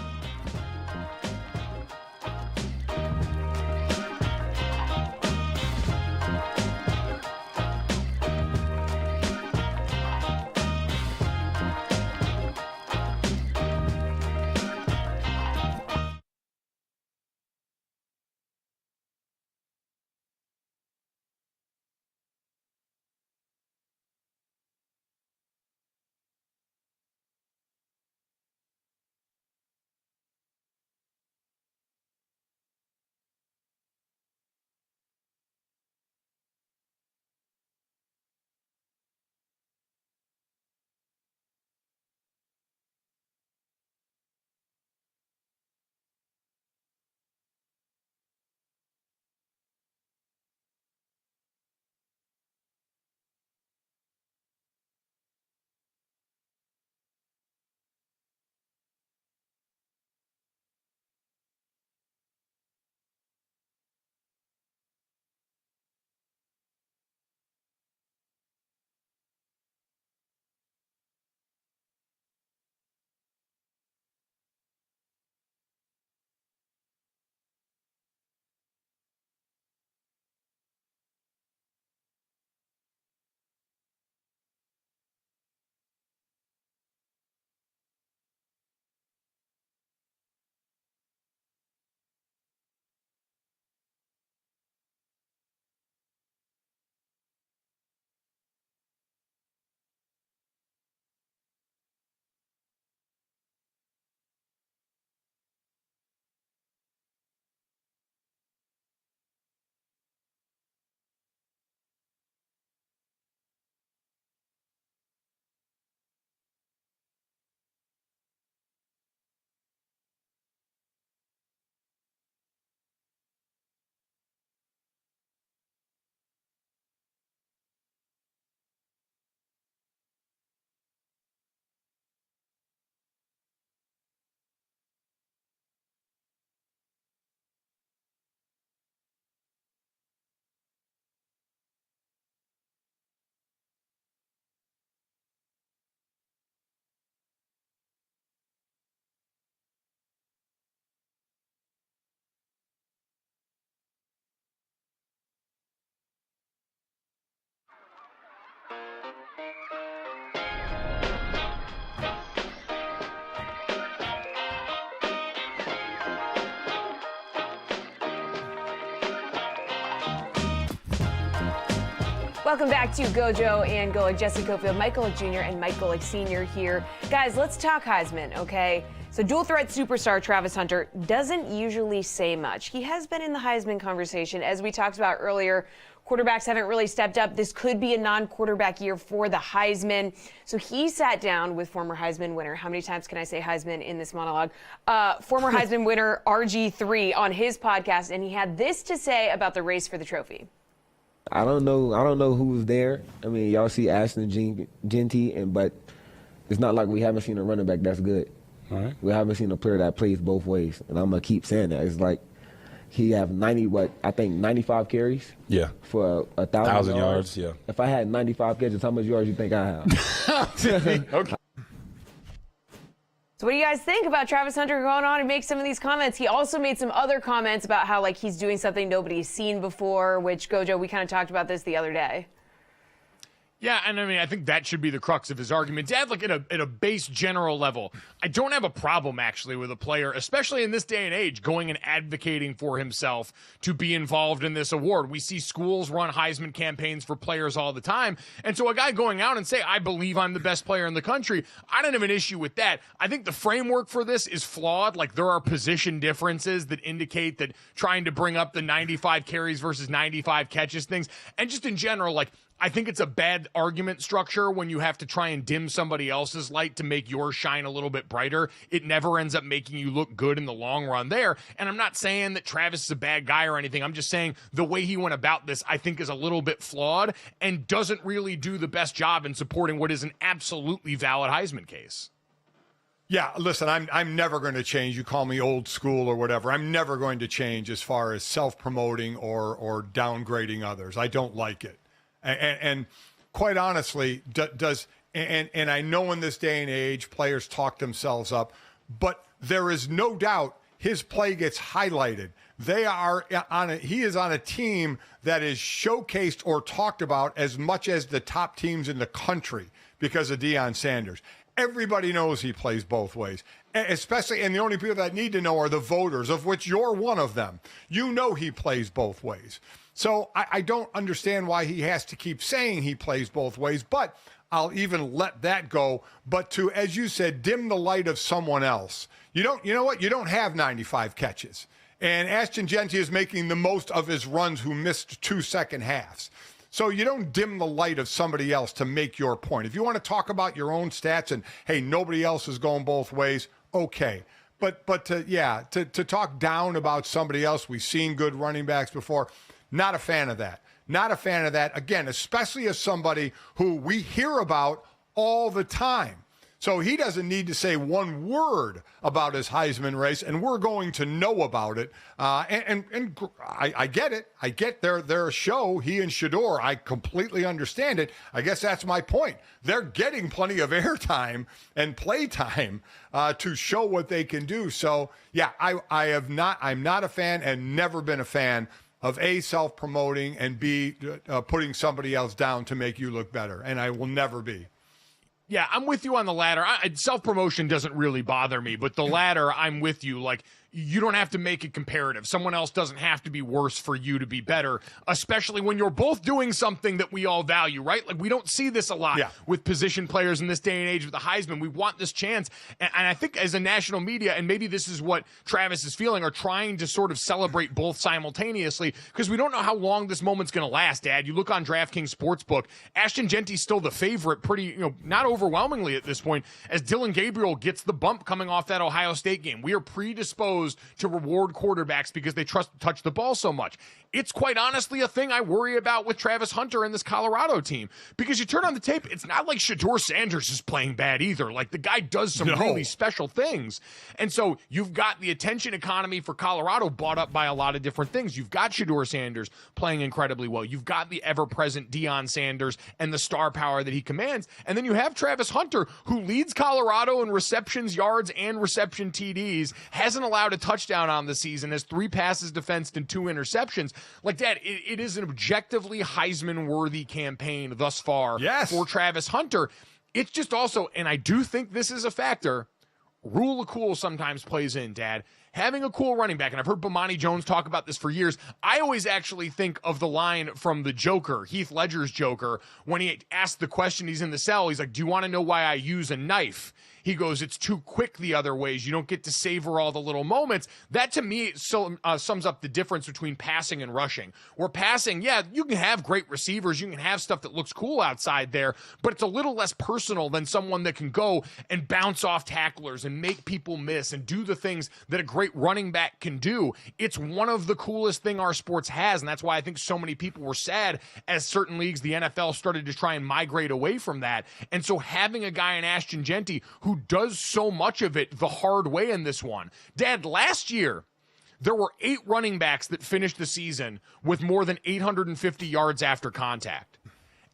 Welcome back to GoJo and Golic. Jesse Cofield, Mike Golic Jr. and Mike Golic Sr. here. Guys, let's talk Heisman, okay? So dual threat superstar Travis Hunter doesn't usually say much. He has been in the Heisman conversation. As we talked about earlier, quarterbacks haven't really stepped up. This could be a non-quarterback year for the Heisman. So he sat down with former Heisman winner. How many times can I say Heisman in this monologue? Former Heisman winner RG3 on his podcast, and he had this to say about the race for the trophy. I don't know who was there. I mean, y'all see Ashton Genty, but it's not like we haven't seen a running back that's good. All right. We haven't seen a player that plays both ways, and I'm gonna keep saying that. It's like he have 95 carries. Yeah. For 1,000 yards. Yeah. If I had 95 catches, how much yards you think I have? Okay. So what do you guys think about Travis Hunter going on and make some of these comments? He also made some other comments about how like he's doing something nobody's seen before, which GoJo, we kind of talked about this the other day. Yeah, and I mean, I think that should be the crux of his argument. Dad, like at a base general level, I don't have a problem actually with a player, especially in this day and age, going and advocating for himself to be involved in this award. We see schools run Heisman campaigns for players all the time. And so a guy going out and say, I believe I'm the best player in the country, I don't have an issue with that. I think the framework for this is flawed. Like there are position differences that indicate that trying to bring up the 95 carries versus 95 catches things. And just in general, like, I think it's a bad argument structure when you have to try and dim somebody else's light to make yours shine a little bit brighter. It never ends up making you look good in the long run there. And I'm not saying that Travis is a bad guy or anything. I'm just saying the way he went about this, I think, is a little bit flawed and doesn't really do the best job in supporting what is an absolutely valid Heisman case. Yeah, listen, I'm never going to change. You call me old school or whatever. I'm never going to change as far as self-promoting or downgrading others. I don't like it. And quite honestly, and I know in this day and age, players talk themselves up, but there is no doubt his play gets highlighted. He is on a team that is showcased or talked about as much as the top teams in the country because of Deion Sanders. Everybody knows he plays both ways, especially, and the only people that need to know are the voters, of which you're one of them. You know he plays both ways. So I don't understand why he has to keep saying he plays both ways, but I'll even let that go. But to, as you said, dim the light of someone else. You know what? You don't have 95 catches. And Ashton Genty is making the most of his runs who missed 2 second halves. So you don't dim the light of somebody else to make your point. If you want to talk about your own stats and, hey, nobody else is going both ways, okay. But to talk down about somebody else, we've seen good running backs before. Not a fan of that. Not a fan of that. Again, especially as somebody who we hear about all the time. So he doesn't need to say one word about his Heisman race, and we're going to know about it. And I get it. I get their show, he and Shador. I completely understand it. I guess that's my point. They're getting plenty of airtime and playtime to show what they can do. So, yeah, I'm not a fan and never been a fan of A, self-promoting, and B, putting somebody else down to make you look better. And I will never be. Yeah, I'm with you on the latter. Self-promotion doesn't really bother me, but the latter, I'm with you. Like, you don't have to make it comparative. Someone else doesn't have to be worse for you to be better, especially when you're both doing something that we all value, right? Like, we don't see this a lot with position players in this day and age with the Heisman. We want this chance. And I think as a national media, and maybe this is what Travis is feeling, are trying to sort of celebrate both simultaneously because we don't know how long this moment's going to last, Dad. You look on DraftKings Sportsbook, Ashton Genty's still the favorite pretty, not overwhelmingly at this point, as Dylan Gabriel gets the bump coming off that Ohio State game. We are predisposed to reward quarterbacks because they touch the ball so much. It's quite honestly a thing I worry about with Travis Hunter and this Colorado team, because you turn on the tape, it's not like Shador Sanders is playing bad either. Like, the guy does some really special things. And so you've got the attention economy for Colorado bought up by a lot of different things. You've got Shador Sanders playing incredibly well. You've got the ever-present Deion Sanders and the star power that he commands. And then you have Travis Hunter, who leads Colorado in receptions, yards, and reception TDs, hasn't allowed a touchdown on the season, has 3 passes defensed and 2 interceptions. Like, Dad, it is an objectively Heisman-worthy campaign thus far for Travis Hunter. It's just also, and I do think this is a factor, rule of cool sometimes plays in, Dad. having a cool running back, and I've heard Bomani Jones talk about this for years. I always actually think of the line from the Joker, Heath Ledger's Joker, when he asked the question, he's in the cell, he's like, do you want to know why I use a knife? He goes, it's too quick the other ways. You don't get to savor all the little moments. That, to me, sums up the difference between passing and rushing. Where passing, yeah, you can have great receivers. You can have stuff that looks cool outside there, but it's a little less personal than someone that can go and bounce off tacklers and make people miss and do the things that a great running back can do. It's one of the coolest thing our sports has, and that's why I think so many people were sad as certain leagues, the NFL, started to try and migrate away from that. And so having a guy in Ashton Jeanty who does so much of it the hard way in this one. Dad, last year, there were 8 running backs that finished the season with more than 850 yards after contact.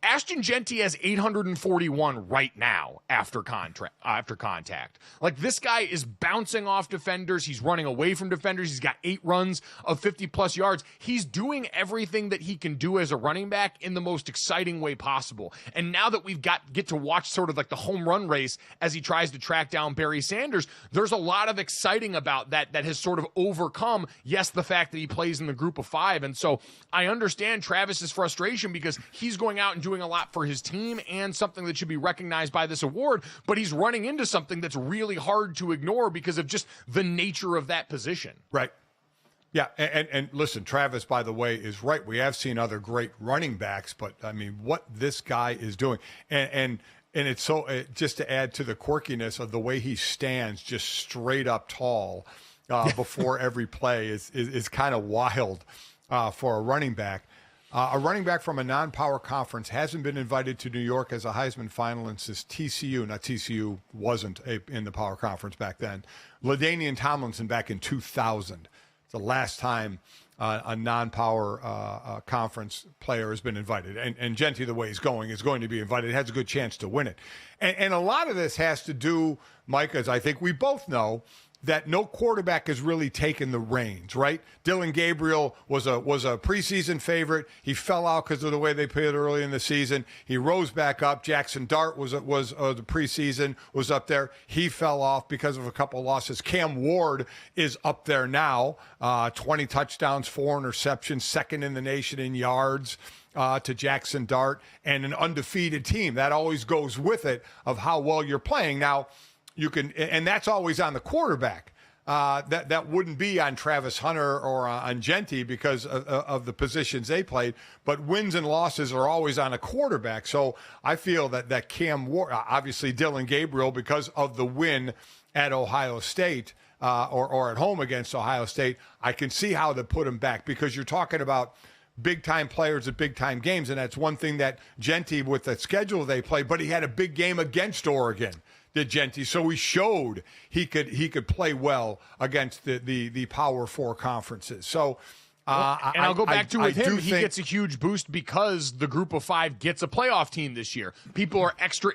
Ashton Jeanty has 841 right now after contact. Like, this guy is bouncing off defenders. He's running away from defenders. He's got 8 runs of 50-plus yards. He's doing everything that he can do as a running back in the most exciting way possible. And now that we've get to watch sort of like the home run race as he tries to track down Barry Sanders, there's a lot of exciting about that has sort of overcome, yes, the fact that he plays in the group of 5. And so I understand Travis's frustration because he's going out and doing a lot for his team and something that should be recognized by this award, but he's running into something that's really hard to ignore because of just the nature of that position. Right. Yeah, and listen, Travis, by the way, is right. We have seen other great running backs, but I mean, what this guy is doing, and it's so, just to add to the quirkiness of the way he stands, just straight up tall before every play is kind of wild for a running back. A running back from a non-power conference hasn't been invited to New York as a Heisman finalist since TCU. Now, TCU wasn't in the power conference back then. LaDainian Tomlinson back in 2000. The last time a non-power conference player has been invited. And Jeanty, the way he's going, is going to be invited. He has a good chance to win it. And a lot of this has to do, Mike, as I think we both know, that no quarterback has really taken the reins, right? Dillon Gabriel was a preseason favorite. He fell out because of the way they played early in the season. He rose back up. Jackson Dart was the preseason, was up there. He fell off because of a couple of losses. Cam Ward is up there now, 20 touchdowns, 4 interceptions, second in the nation in yards to Jackson Dart, and an undefeated team. That always goes with it of how well you're playing. Now, you can, and that's always on the quarterback. That wouldn't be on Travis Hunter or on Jeanty because of the positions they played. But wins and losses are always on a quarterback. So I feel that Cam Ward, obviously Dillon Gabriel, because of the win at Ohio State or at home against Ohio State, I can see how they put him back because you're talking about big-time players at big-time games, and that's one thing that Jeanty, with the schedule they play, but he had a big game against Oregon. Did Jeanty, so he showed he could play well against the Power 4 conferences. So, I'll go back to with him. He gets a huge boost because the Group of 5 gets a playoff team this year. People are extra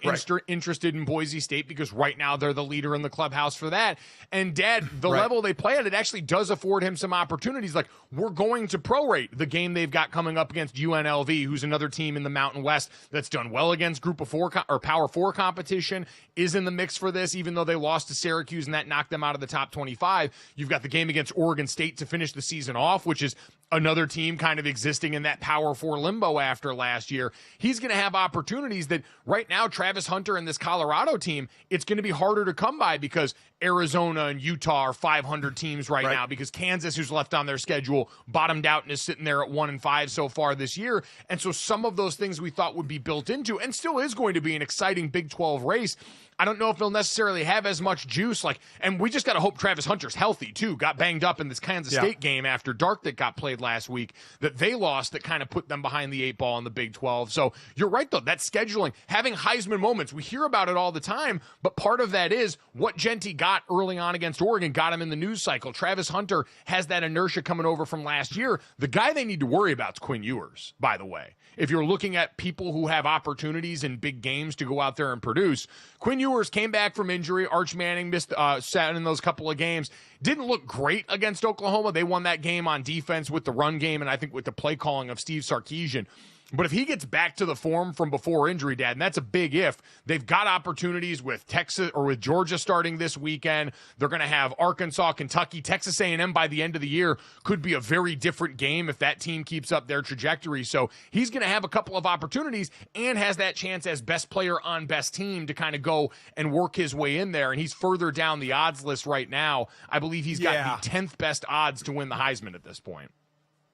interested in Boise State because right now they're the leader in the clubhouse for that. And Dad, the level they play at, it actually does afford him some opportunities. Like, we're going to prorate the game they've got coming up against UNLV, who's another team in the Mountain West that's done well against Group of 4 or Power 4 competition, is in the mix for this, even though they lost to Syracuse and that knocked them out of the top 25. You've got the game against Oregon State to finish the season off, which is another team kind of existing in that Power 4 limbo after last year. He's going to have opportunities that right now, Travis Hunter and this Colorado team, it's going to be harder to come by because Arizona and Utah are 500 teams right now, because Kansas, who's left on their schedule, bottomed out and is sitting there at 1-5 so far this year. And so some of those things we thought would be built into, and still is going to be an exciting Big 12 race, I don't know if they'll necessarily have as much juice. And we just got to hope Travis Hunter's healthy too. Got banged up in this Kansas State game after dark that got played last week that they lost, that kind of put them behind the 8 ball in the Big 12. So you're right though, that scheduling, having Heisman moments, we hear about it all the time, but part of that is what Jeanty got early on against Oregon, got him in the news cycle. Travis Hunter has that inertia coming over from last year. The guy they need to worry about is Quinn Ewers, by the way. If you're looking at people who have opportunities in big games to go out there and produce, Quinn Ewers came back from injury. Arch Manning sat in those couple of games. Didn't look great against Oklahoma. They won that game on defense with the run game and I think with the play calling of Steve Sarkisian. But if he gets back to the form from before injury, Dad, and that's a big if, they've got opportunities with Texas or with Georgia starting this weekend. They're going to have Arkansas, Kentucky, Texas A&M by the end of the year could be a very different game if that team keeps up their trajectory. So he's going to have a couple of opportunities and has that chance as best player on best team to kind of go and work his way in there. And he's further down the odds list right now. I believe he's got the 10th best odds to win the Heisman at this point.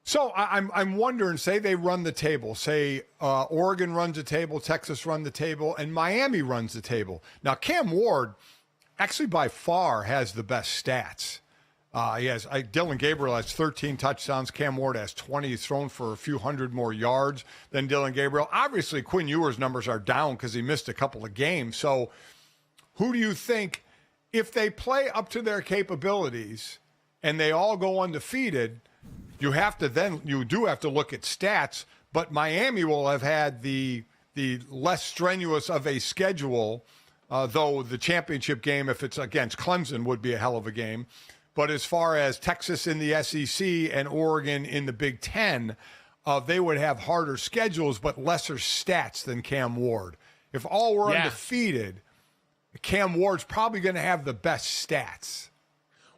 So I'm wondering, say they run the table, say Oregon runs the table, Texas run the table, and Miami runs the table. Now, Cam Ward actually by far has the best stats. Dylan Gabriel has 13 touchdowns. Cam Ward has 20. He's thrown for a few hundred more yards than Dylan Gabriel. Obviously, Quinn Ewers' numbers are down because he missed a couple of games. So who do you think, if they play up to their capabilities and they all go undefeated, you do have to look at stats, but Miami will have had the less strenuous of a schedule, though the championship game, if it's against Clemson, would be a hell of a game. But as far as Texas in the SEC and Oregon in the Big Ten, they would have harder schedules but lesser stats than Cam Ward. If all were undefeated, Cam Ward's probably going to have the best stats.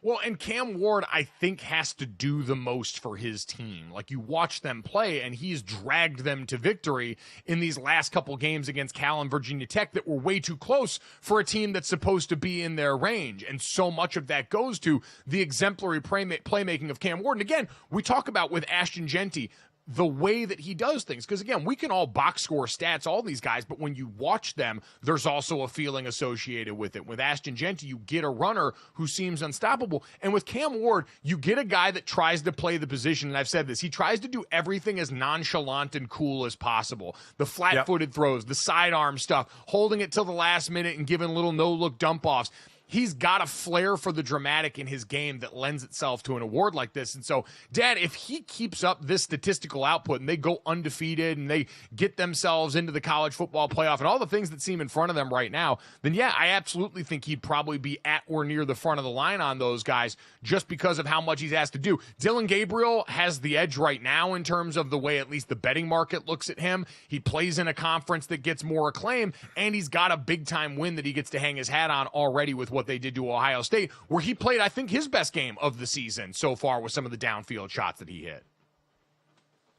Well, and Cam Ward, I think, has to do the most for his team. Like, you watch them play, and he's dragged them to victory in these last couple games against Cal and Virginia Tech that were way too close for a team that's supposed to be in their range. And so much of that goes to the exemplary playmaking of Cam Ward. And again, we talk about with Ashton Genty, the way that he does things. Because, again, we can all box score stats, all these guys, but when you watch them, there's also a feeling associated with it. With Ashton Genty, you get a runner who seems unstoppable. And with Cam Ward, you get a guy that tries to play the position, and I've said this, he tries to do everything as nonchalant and cool as possible. The flat-footed throws, the sidearm stuff, holding it till the last minute and giving little no-look dump-offs. He's got a flair for the dramatic in his game that lends itself to an award like this. And so, Dad, if he keeps up this statistical output and they go undefeated and they get themselves into the college football playoff and all the things that seem in front of them right now, then yeah, I absolutely think he'd probably be at or near the front of the line on those guys just because of how much he's asked to do. Dylan Gabriel has the edge right now in terms of the way at least the betting market looks at him. He plays in a conference that gets more acclaim, and he's got a big-time win that he gets to hang his hat on already with what they did to Ohio State, where he played, I think, his best game of the season so far with some of the downfield shots that he hit.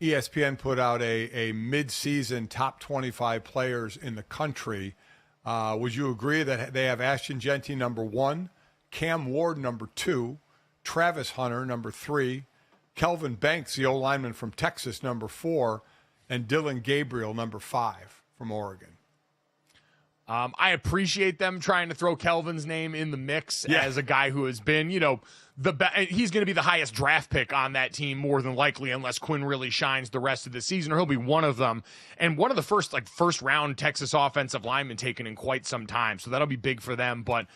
ESPN put out a mid-season top 25 players in the country. Would you agree that they have Ashton Genty number 1, Cam Ward number 2, Travis Hunter number 3, Kelvin Banks, the O-lineman from Texas, number 4, and Dylan Gabriel number 5 from Oregon? I appreciate them trying to throw Kelvin's name in the mix as a guy who has been, he's going to be the highest draft pick on that team more than likely unless Quinn really shines the rest of the season, or he'll be one of them. And one of the first round Texas offensive linemen taken in quite some time. So that'll be big for them. But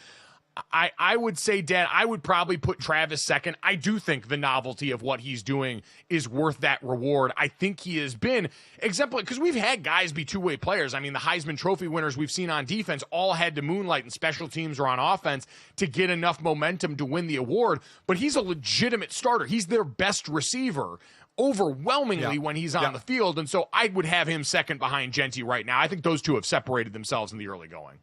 I would say, Dad, I would probably put Travis second. I do think the novelty of what he's doing is worth that reward. I think he has been exemplary because we've had guys be two-way players. I mean, the Heisman Trophy winners we've seen on defense all had to moonlight in special teams or on offense to get enough momentum to win the award. But he's a legitimate starter. He's their best receiver overwhelmingly when he's on the field. And so I would have him second behind Genty right now. I think those two have separated themselves in the early going.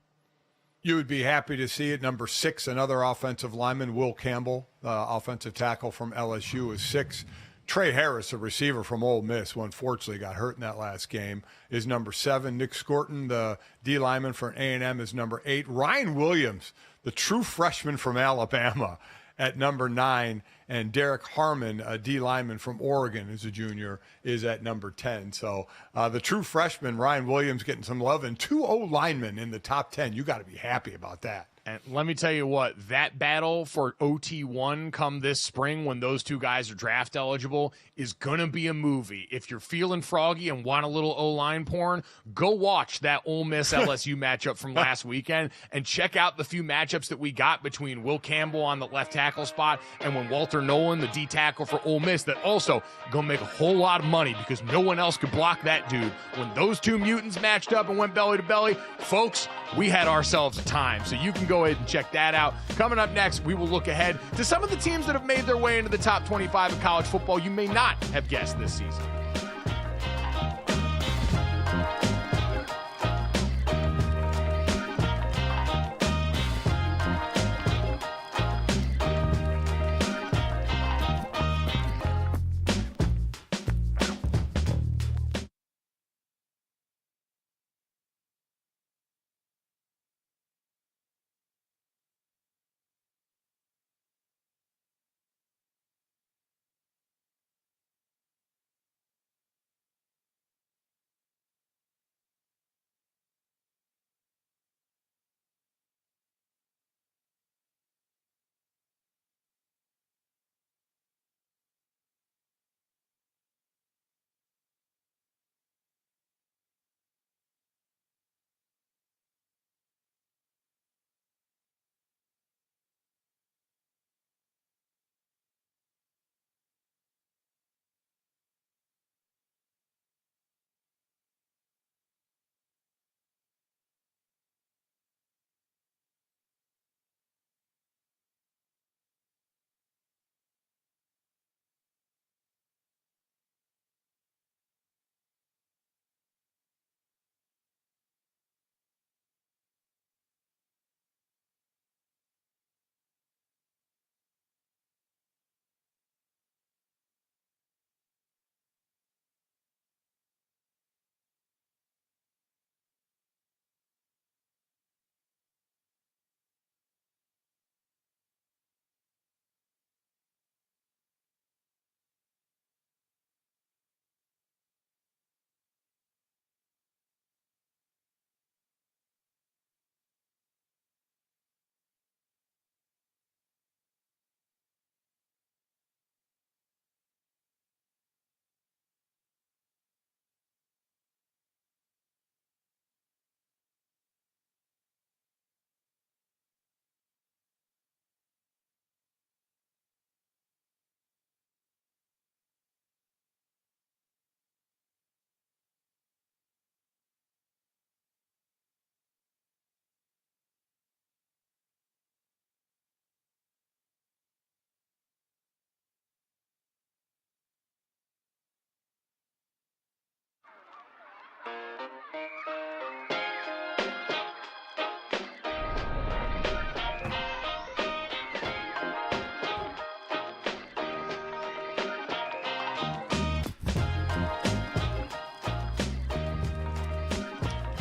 You would be happy to see it. Number 6, another offensive lineman, Will Campbell, offensive tackle from LSU, is 6. Trey Harris, a receiver from Ole Miss, who unfortunately got hurt in that last game, is number 7. Nick Scorton, the D lineman for A&M, is number 8. Ryan Williams, the true freshman from Alabama, at number 9, and Derek Harmon, a D lineman from Oregon, who's a junior, is at number 10. So the true freshman, Ryan Williams, getting some love, and 2 O-linemen in the top 10. You got to be happy about that. And let me tell you what, that battle for OT1 come this spring when those two guys are draft eligible is going to be a movie. If you're feeling froggy and want a little O-line porn, go watch that Ole Miss LSU matchup from last weekend and check out the few matchups that we got between Will Campbell on the left tackle spot and when Walter Nolan, the D tackle for Ole Miss, that also going to make a whole lot of money because no one else could block that dude. When those two mutants matched up and went belly to belly, folks, we had ourselves a time. So you can go ahead and check that out. Coming up next, we will look ahead to some of the teams that have made their way into the top 25 of college football you may not have guessed this season.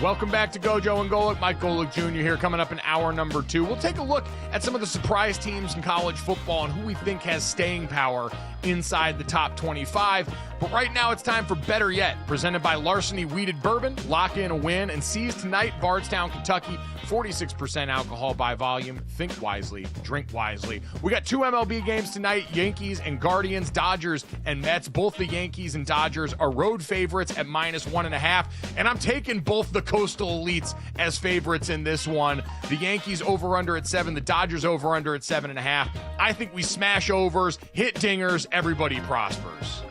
Welcome back to GoJo and Golic. Mike Golic Jr. here, coming up in hour number 2. We'll take a look at some of the surprise teams in college football and who we think has staying power inside the top 25. But right now it's time for Better Yet, presented by Larceny Wheated Bourbon. Lock in a win and seize tonight, Bardstown, Kentucky. 46% alcohol by volume. Think wisely, drink wisely. We got 2 MLB games tonight, Yankees and Guardians, Dodgers and Mets. Both the Yankees and Dodgers are road favorites at -1.5. And I'm taking both the Coastal Elites as favorites in this one. The Yankees over-under at 7, the Dodgers over-under at 7.5. I think we smash overs, hit dingers, everybody prospers.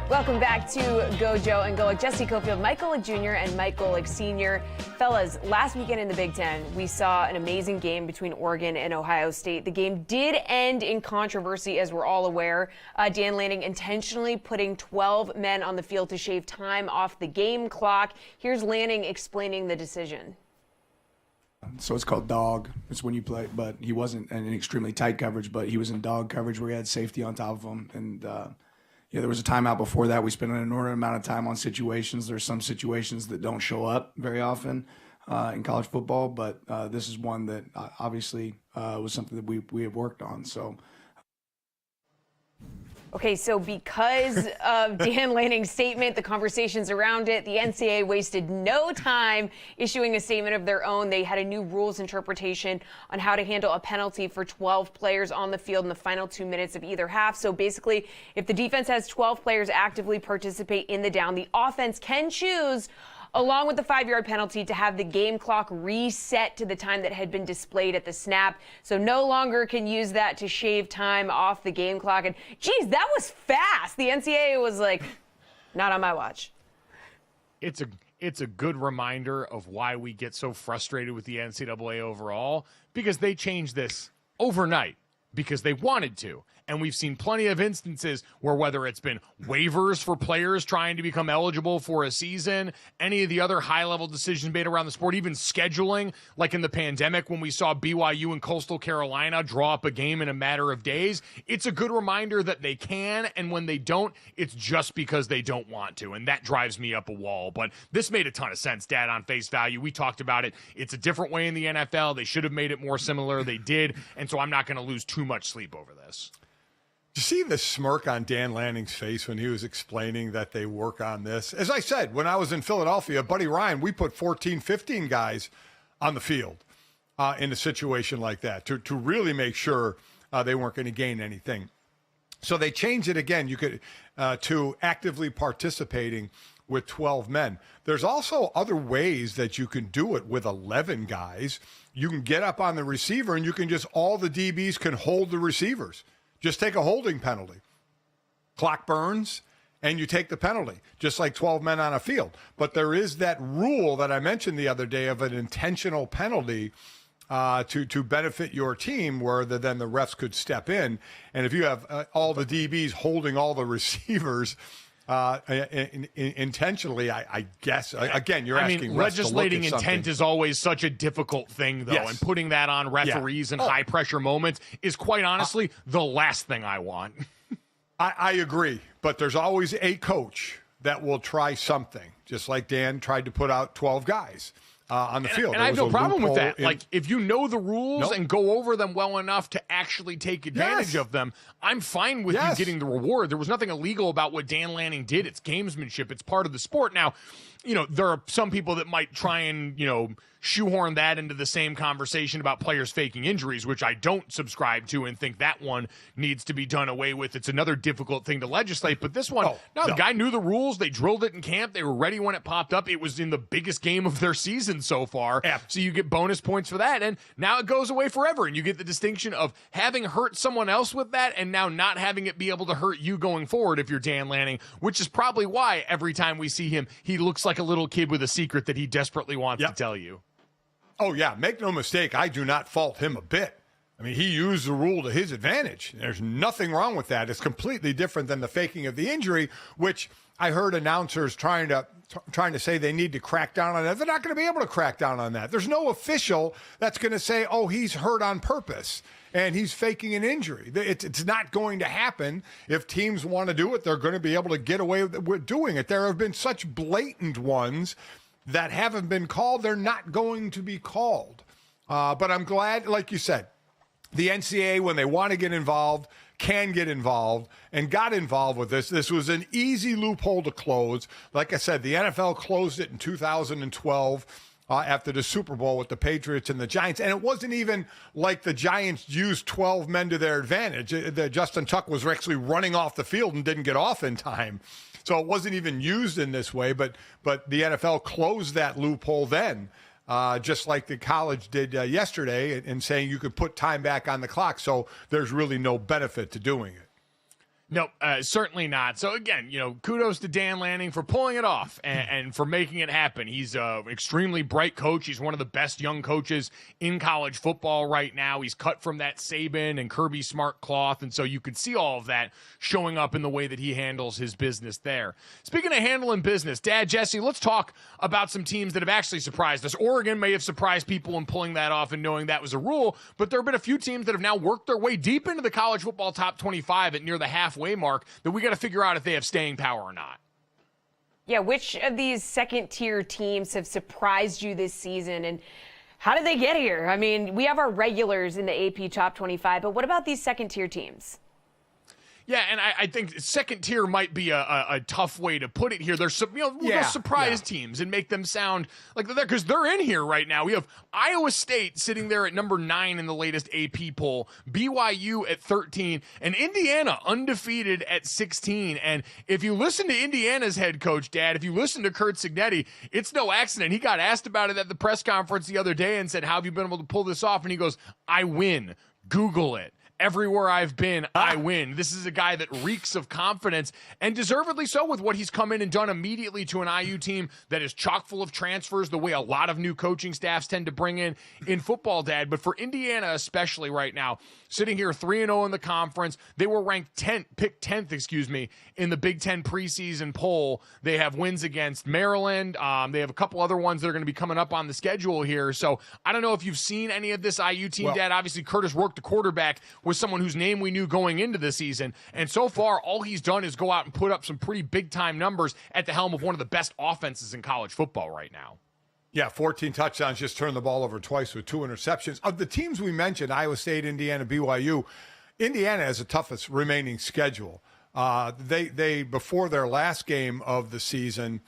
Welcome back to GoJo and Golic. Jesse Cofield, Mike Golic Jr. and Mike Golic Sr. Fellas, last weekend in the Big Ten, we saw an amazing game between Oregon and Ohio State. The game did end in controversy, as we're all aware. Dan Lanning intentionally putting 12 men on the field to shave time off the game clock. Here's Lanning explaining the decision. So it's called dog. It's when you play, but he wasn't in extremely tight coverage, but he was in dog coverage where he had safety on top of him. And yeah, there was a timeout before that. We spent an inordinate amount of time on situations. There's some situations that don't show up very often in college football, but this is one that obviously was something that we have worked on. So. Okay, so because of Dan Lanning's statement, the conversations around it, the NCAA wasted no time issuing a statement of their own. They had a new rules interpretation on how to handle a penalty for 12 players on the field in the final 2 minutes of either half. So basically, if the defense has 12 players actively participate in the down, the offense can choose along with the 5-yard penalty to have the game clock reset to the time that had been displayed at the snap. So no longer can use that to shave time off the game clock. And geez, that was fast. The NCAA was like, not on my watch. It's a good reminder of why we get so frustrated with the NCAA overall, because they changed this overnight because they wanted to. And we've seen plenty of instances where, whether it's been waivers for players trying to become eligible for a season, any of the other high-level decisions made around the sport, even scheduling, like in the pandemic when we saw BYU and Coastal Carolina draw up a game in a matter of days, it's a good reminder that they can, and when they don't, it's just because they don't want to, and that drives me up a wall. But this made a ton of sense, Dad, on face value. We talked about it. It's a different way in the NFL. They should have made it more similar. They did, and so I'm not going to lose too much sleep over this. You see the smirk on Dan Lanning's face when he was explaining that they work on this? As I said, when I was in Philadelphia, Buddy Ryan, we put 14, 15 guys on the field in a situation like that to really make sure they weren't going to gain anything. So they changed it again. You could to actively participating with 12 men. There's also other ways that you can do it with 11 guys. You can get up on the receiver and you can just, all the DBs can hold the receivers. Just take a holding penalty. Clock burns, and you take the penalty, just like 12 men on a field. But there is that rule that I mentioned the other day of an intentional penalty to benefit your team, where then the refs could step in. And if you have all the DBs holding all the receivers intentionally, I guess, again, you're asking refs legislating to look at intent is always such a difficult thing, though, Yes. and putting that on referees in high-pressure moments is, quite honestly, the last thing I want. I agree, but there's always a coach that will try something, just like Dan tried to put out 12 guys on the field. And I have no problem with that. In, like, if you know the rules and go over them well enough to actually take advantage of them, I'm fine with you getting the reward. There was nothing illegal about what Dan Lanning did. It's gamesmanship. It's part of the sport. Now, you know, there are some people that might try and, you know, shoehorn that into the same conversation about players faking injuries, which I don't subscribe to and think that one needs to be done away with. It's another difficult thing to legislate. But this one, the guy knew the rules. They drilled it in camp. They were ready when it popped up. It was in the biggest game of their season so far. So you get bonus points for that. And now it goes away forever. And you get the distinction of having hurt someone else with that and now not having it be able to hurt you going forward if you're Dan Lanning, which is probably why every time we see him, he looks like a little kid with a secret that he desperately wants to tell you. Oh, yeah. Make no mistake. I do not fault him a bit. I mean, he used the rule to his advantage. There's nothing wrong with that. It's completely different than the faking of the injury, which I heard announcers trying to say they need to crack down on that. They're not going to be able to crack down on that. There's no official that's going to say, oh, he's hurt on purpose and he's faking an injury. It's not going to happen. If teams want to do it, they're going to be able to get away with doing it. There have been such blatant ones that haven't been called. They're not going to be called. But I'm glad, like you said, the NCAA, when they want to get involved, can get involved and got involved with this. This was an easy loophole to close. Like I said, the NFL closed it in 2012 after the Super Bowl with the Patriots and the Giants. And it wasn't even like the Giants used 12 men to their advantage. Justin Tuck was actually running off the field and didn't get off in time. So it wasn't even used in this way, but the NFL closed that loophole then, just like the college did yesterday, in saying you could put time back on the clock. So there's really no benefit to doing it. No, certainly not. So, again, you know, kudos to Dan Lanning for pulling it off and for making it happen. He's an extremely bright coach. He's one of the best young coaches in college football right now. He's cut from that Saban and Kirby Smart cloth, and so you could see all of that showing up in the way that he handles his business there. Speaking of handling business, Dad, Jesse, let's talk about some teams that have actually surprised us. Oregon may have surprised people in pulling that off and knowing that was a rule, but there have been a few teams that have now worked their way deep into the college football top 25 at near the halfway mark that we got to figure out if they have staying power or not. Yeah, which of these second-tier teams have surprised you this season, and how did they get here? I mean, we have our regulars in the AP Top 25, but what about these second-tier teams? Yeah, and I think second tier might be a tough way to put it here. There's some, we'll go surprise teams and make them sound like they're there because they're in here right now. We have Iowa State sitting there at number 9 in the latest AP poll, BYU at 13, and Indiana undefeated at 16. And if you listen to Indiana's head coach, Dad, if you listen to Curt Cignetti, it's no accident. He got asked about it at the press conference the other day and said, "How have you been able to pull this off?" And he goes, "I win. Google it. Everywhere I've been, I win." This is a guy that reeks of confidence, and deservedly so with what he's come in and done immediately to an IU team that is chock full of transfers, the way a lot of new coaching staffs tend to bring in football, Dad. But for Indiana especially right now, sitting here 3-0 in the conference, they were ranked 10th, picked 10th, in the Big Ten preseason poll. They have wins against Maryland. They have a couple other ones that are going to be coming up on the schedule here. So I don't know if you've seen any of this IU team, Dad. Obviously, Curtis Rourke, the quarterback, was someone whose name we knew going into the season. And so far, all he's done is go out and put up some pretty big-time numbers at the helm of one of the best offenses in college football right now. Yeah, 14 touchdowns, just turned the ball over twice with 2 interceptions. Of the teams we mentioned, Iowa State, Indiana, BYU, Indiana has the toughest remaining schedule. They before their last game of the season,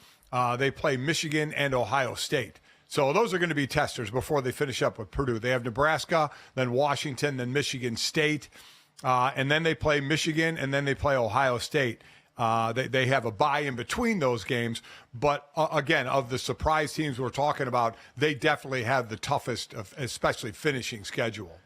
they play Michigan and Ohio State. So those are going to be testers before they finish up with Purdue. They have Nebraska, then Washington, then Michigan State, and then they play Michigan, and then they play Ohio State. They have a bye in between those games. But, again, of the surprise teams we're talking about, they definitely have the toughest, especially finishing schedule.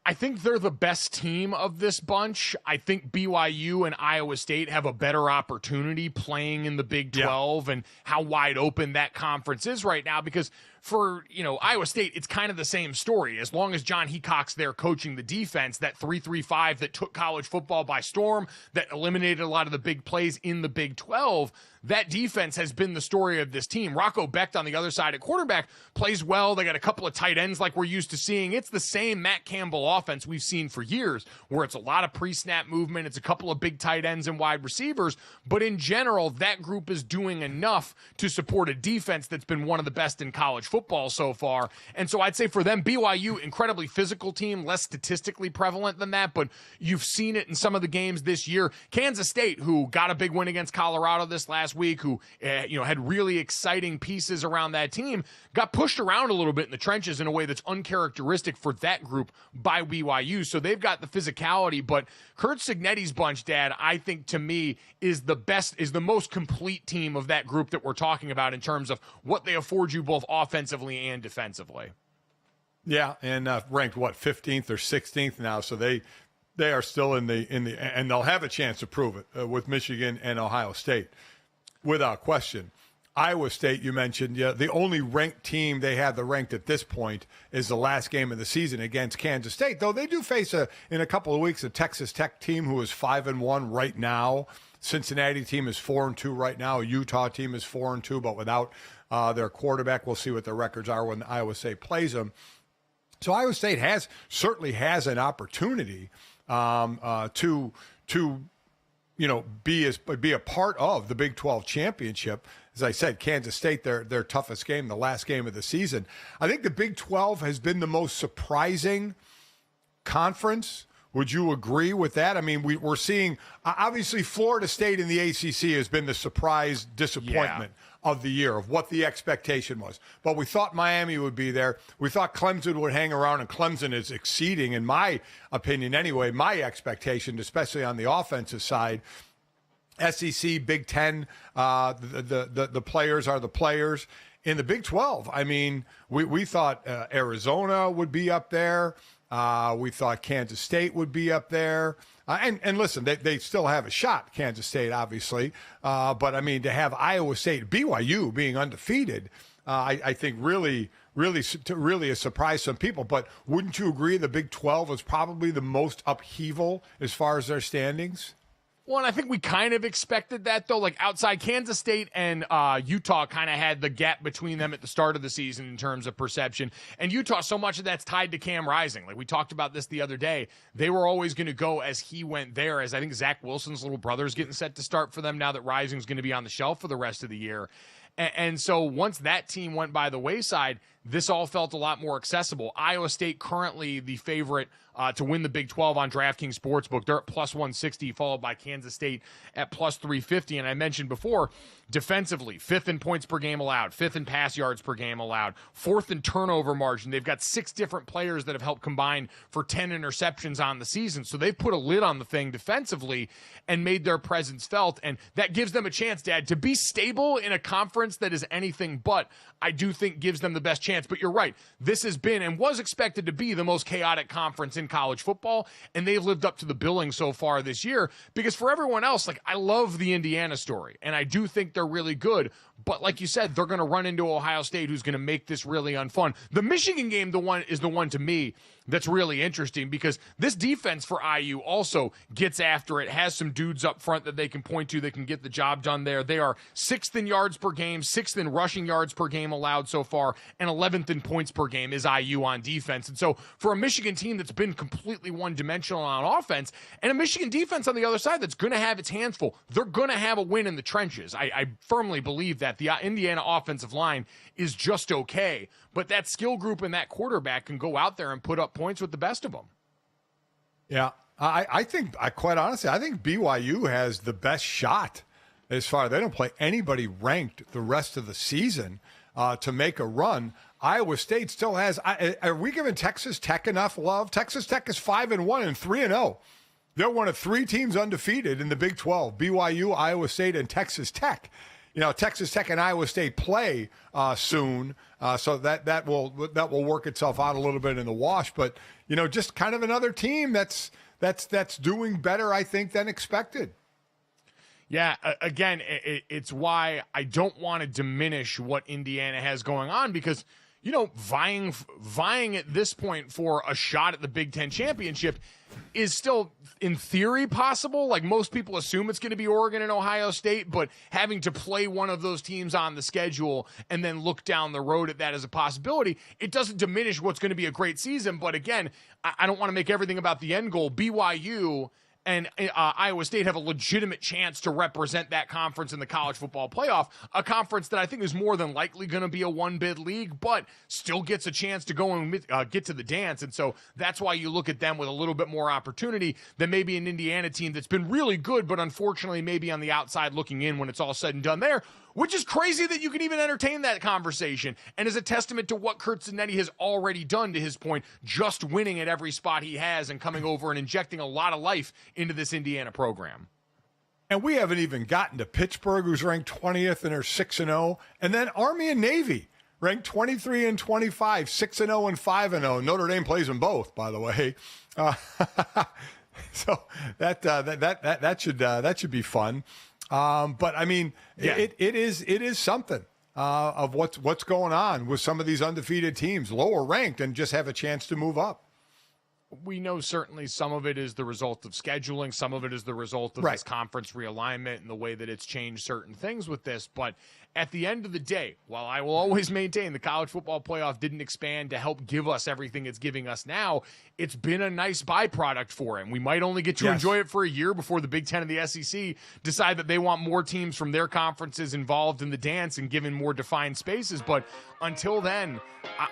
I think they're the best team of this bunch. I think BYU and Iowa State have a better opportunity playing in the Big 12 and how wide open that conference is right now, because for, Iowa State, it's kind of the same story. As long as John Heacock's there coaching the defense, that 3-3-5 that took college football by storm, that eliminated a lot of the big plays in the Big 12, that defense has been the story of this team. Rocco Becht on the other side at quarterback plays well. They got a couple of tight ends like we're used to seeing. It's the same Matt Campbell offense we've seen for years, where it's a lot of pre-snap movement. It's a couple of big tight ends and wide receivers. But in general, that group is doing enough to support a defense that's been one of the best in college football so far. And so I'd say for them, BYU, incredibly physical team, less statistically prevalent than that, but you've seen it in some of the games this year. Kansas State, who got a big win against Colorado this last week, who had really exciting pieces around that team, got pushed around a little bit in the trenches in a way that's uncharacteristic for that group by BYU. So they've got the physicality, but Curt Cignetti's bunch, Dad, I think to me is the most complete team of that group that we're talking about in terms of what they afford you both offensively and defensively. Yeah, and ranked 15th or 16th now, so they are still in the and they'll have a chance to prove it with Michigan and Ohio State, without question. Iowa State, you mentioned, the only ranked team they have the ranked at this point is the last game of the season against Kansas State, though they do face in a couple of weeks a Texas Tech team who is 5-1 right now. Cincinnati team is 4-2 right now. A Utah team is 4-2, but without their quarterback. We'll see what their records are when Iowa State plays them. So Iowa State certainly has an opportunity to be a part of the Big 12 championship. As I said, Kansas State, their toughest game, the last game of the season. I think the Big 12 has been the most surprising conference. Would you agree with that? I mean, we're seeing, obviously, Florida State in the ACC has been the surprise disappointment of the year, of what the expectation was. But we thought Miami would be there. We thought Clemson would hang around, and Clemson is exceeding, in my opinion anyway, my expectation, especially on the offensive side. SEC, Big Ten, the players are the players. In the Big 12, I mean, we thought Arizona would be up there. We thought Kansas State would be up there. And listen, they still have a shot, Kansas State, obviously. But, I mean, to have Iowa State, BYU being undefeated, I think really has surprised some people. But wouldn't you agree the Big 12 was probably the most upheaval as far as their standings? Well, and I think we kind of expected that, though. Like, outside Kansas State and Utah kind of had the gap between them at the start of the season in terms of perception. And Utah, so much of that's tied to Cam Rising. Like, we talked about this the other day. They were always going to go as he went there, as I think Zach Wilson's little brother is getting set to start for them now that Rising's going to be on the shelf for the rest of the year. And so once that team went by the wayside, this all felt a lot more accessible. Iowa State currently the favorite to win the Big 12 on DraftKings Sportsbook. They're at plus 160, followed by Kansas State at plus 350. And I mentioned before, defensively, 5th in points per game allowed, 5th in pass yards per game allowed, 4th in turnover margin. They've got 6 different players that have helped combine for 10 interceptions on the season. So they've put a lid on the thing defensively and made their presence felt. And that gives them a chance, Dad, to be stable in a conference that is anything but, I do think gives them the best chance. But you're right. This has been and was expected to be the most chaotic conference in college football, and they've lived up to the billing so far this year. Because for everyone else, like, I love the Indiana story, and I do think they're really good. But like you said, they're going to run into Ohio State, who's going to make this really unfun. The Michigan game, is the one to me that's really interesting, because this defense for IU also gets after it, has some dudes up front that they can point to that can get the job done there. They are 6th in yards per game, 6th in rushing yards per game allowed so far, and 11th in points per game is IU on defense. And so for a Michigan team that's been completely one-dimensional on offense, and a Michigan defense on the other side that's going to have its hands full, they're going to have a win in the trenches. I firmly believe that. The Indiana offensive line is just okay, but that skill group and that quarterback can go out there and put up points with the best of them. Yeah, I think, quite honestly, I think BYU has the best shot as far. They don't play anybody ranked the rest of the season to make a run. Iowa State still has. Are we giving Texas Tech enough love? Texas Tech is 5-1 and 3-0. They're one of 3 teams undefeated in the Big 12: BYU, Iowa State, and Texas Tech. You know, Texas Tech and Iowa State play soon, so that will work itself out a little bit in the wash. But you know, just kind of another team that's doing better, I think, than expected. Yeah, again, it's why I don't want to diminish what Indiana has going on, because, you know, vying at this point for a shot at the Big Ten championship is still, in theory, possible. Like, most people assume it's going to be Oregon and Ohio State, but having to play one of those teams on the schedule and then look down the road at that as a possibility, it doesn't diminish what's going to be a great season. But again, I don't want to make everything about the end goal. BYU and Iowa State have a legitimate chance to represent that conference in the college football playoff, a conference that I think is more than likely going to be a one-bid league, but still gets a chance to go and get to the dance. And so that's why you look at them with a little bit more opportunity than maybe an Indiana team that's been really good, but unfortunately maybe on the outside looking in when it's all said and done there, which is crazy that you can even entertain that conversation, and is a testament to what Curt Cinetti has already done, to his point, just winning at every spot he has and coming over and injecting a lot of life into this Indiana program. And we haven't even gotten to Pittsburgh, who's ranked 20th and are 6-0, and then Army and Navy ranked 23 and 25, 6-0 and 5-0. Notre Dame plays them both, by the way. So that should be fun. But I mean, yeah. it is something of what's going on with some of these undefeated teams, lower ranked, and just have a chance to move up. We know certainly some of it is the result of scheduling. Some of it is the result of Right. this conference realignment and the way that it's changed certain things with this. But at the end of the day, while I will always maintain the college football playoff didn't expand to help give us everything it's giving us now, it's been a nice byproduct for it. We might only get to Yes. enjoy it for a year before the Big Ten and the SEC decide that they want more teams from their conferences involved in the dance and given more defined spaces. But until then,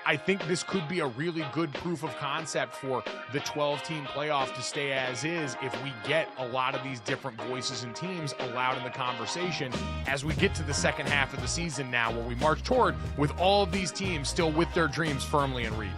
I think this could be a really good proof of concept for the 12-team playoff to stay as is if we get a lot of these different voices and teams allowed in the conversation as we get to the second half of the season now, where we march toward with all of these teams still with their dreams firmly in reach.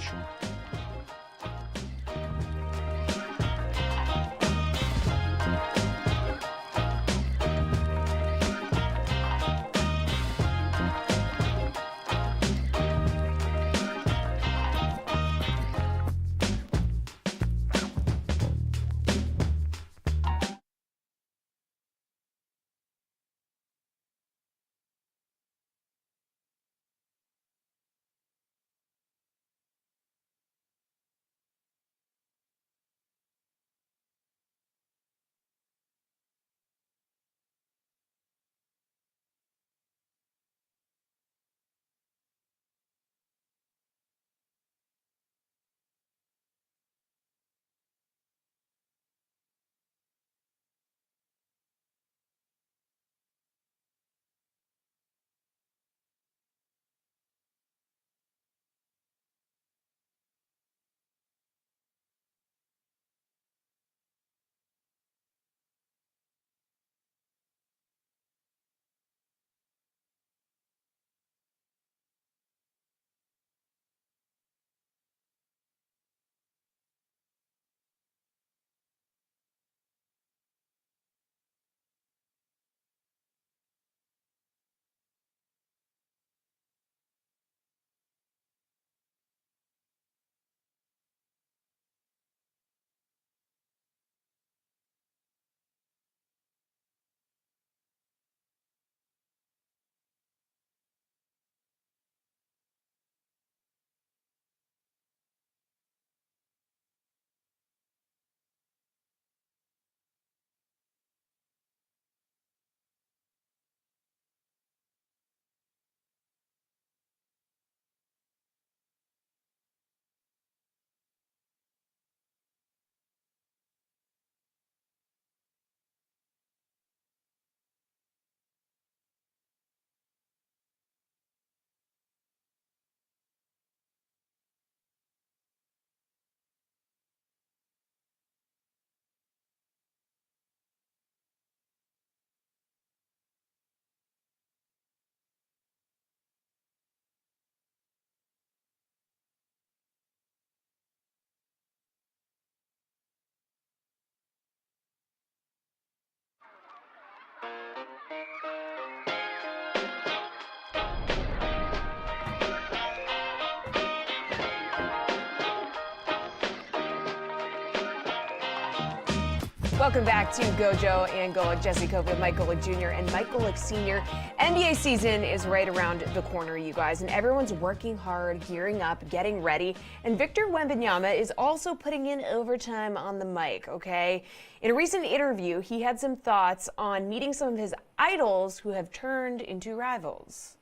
Welcome back to GoJo and Golic. Jesse Cope with Mike Golic Jr. and Mike Golic Sr. NBA season is right around the corner, you guys, and everyone's working hard, gearing up, getting ready. And Victor Wembanyama is also putting in overtime on the mic, okay? In a recent interview, he had some thoughts on meeting some of his idols who have turned into rivals.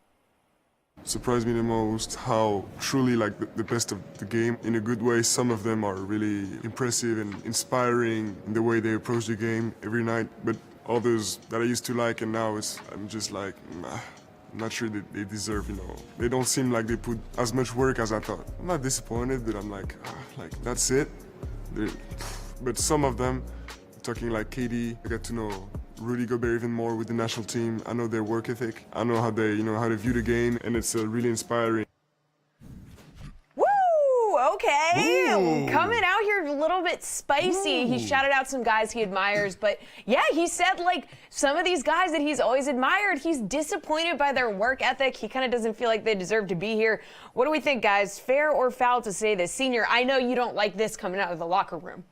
Surprised me the most how truly like the best of the game in a good way. Some of them are really impressive and inspiring in the way they approach the game every night, but others that I used to like and now I'm just like I'm not sure that they deserve, they don't seem like they put as much work as I thought. I'm not disappointed, but I'm like that's it. But some of them, talking like KD, I got to know Rudy Gobert even more with the national team. I know their work ethic. I know how they, how they view the game, and it's really inspiring. Woo! Okay. Ooh. Coming out here a little bit spicy. Ooh. He shouted out some guys he admires, but yeah, he said like some of these guys that he's always admired, he's disappointed by their work ethic. He kind of doesn't feel like they deserve to be here. What do we think, guys? Fair or foul to say this? Senior, I know you don't like this coming out of the locker room.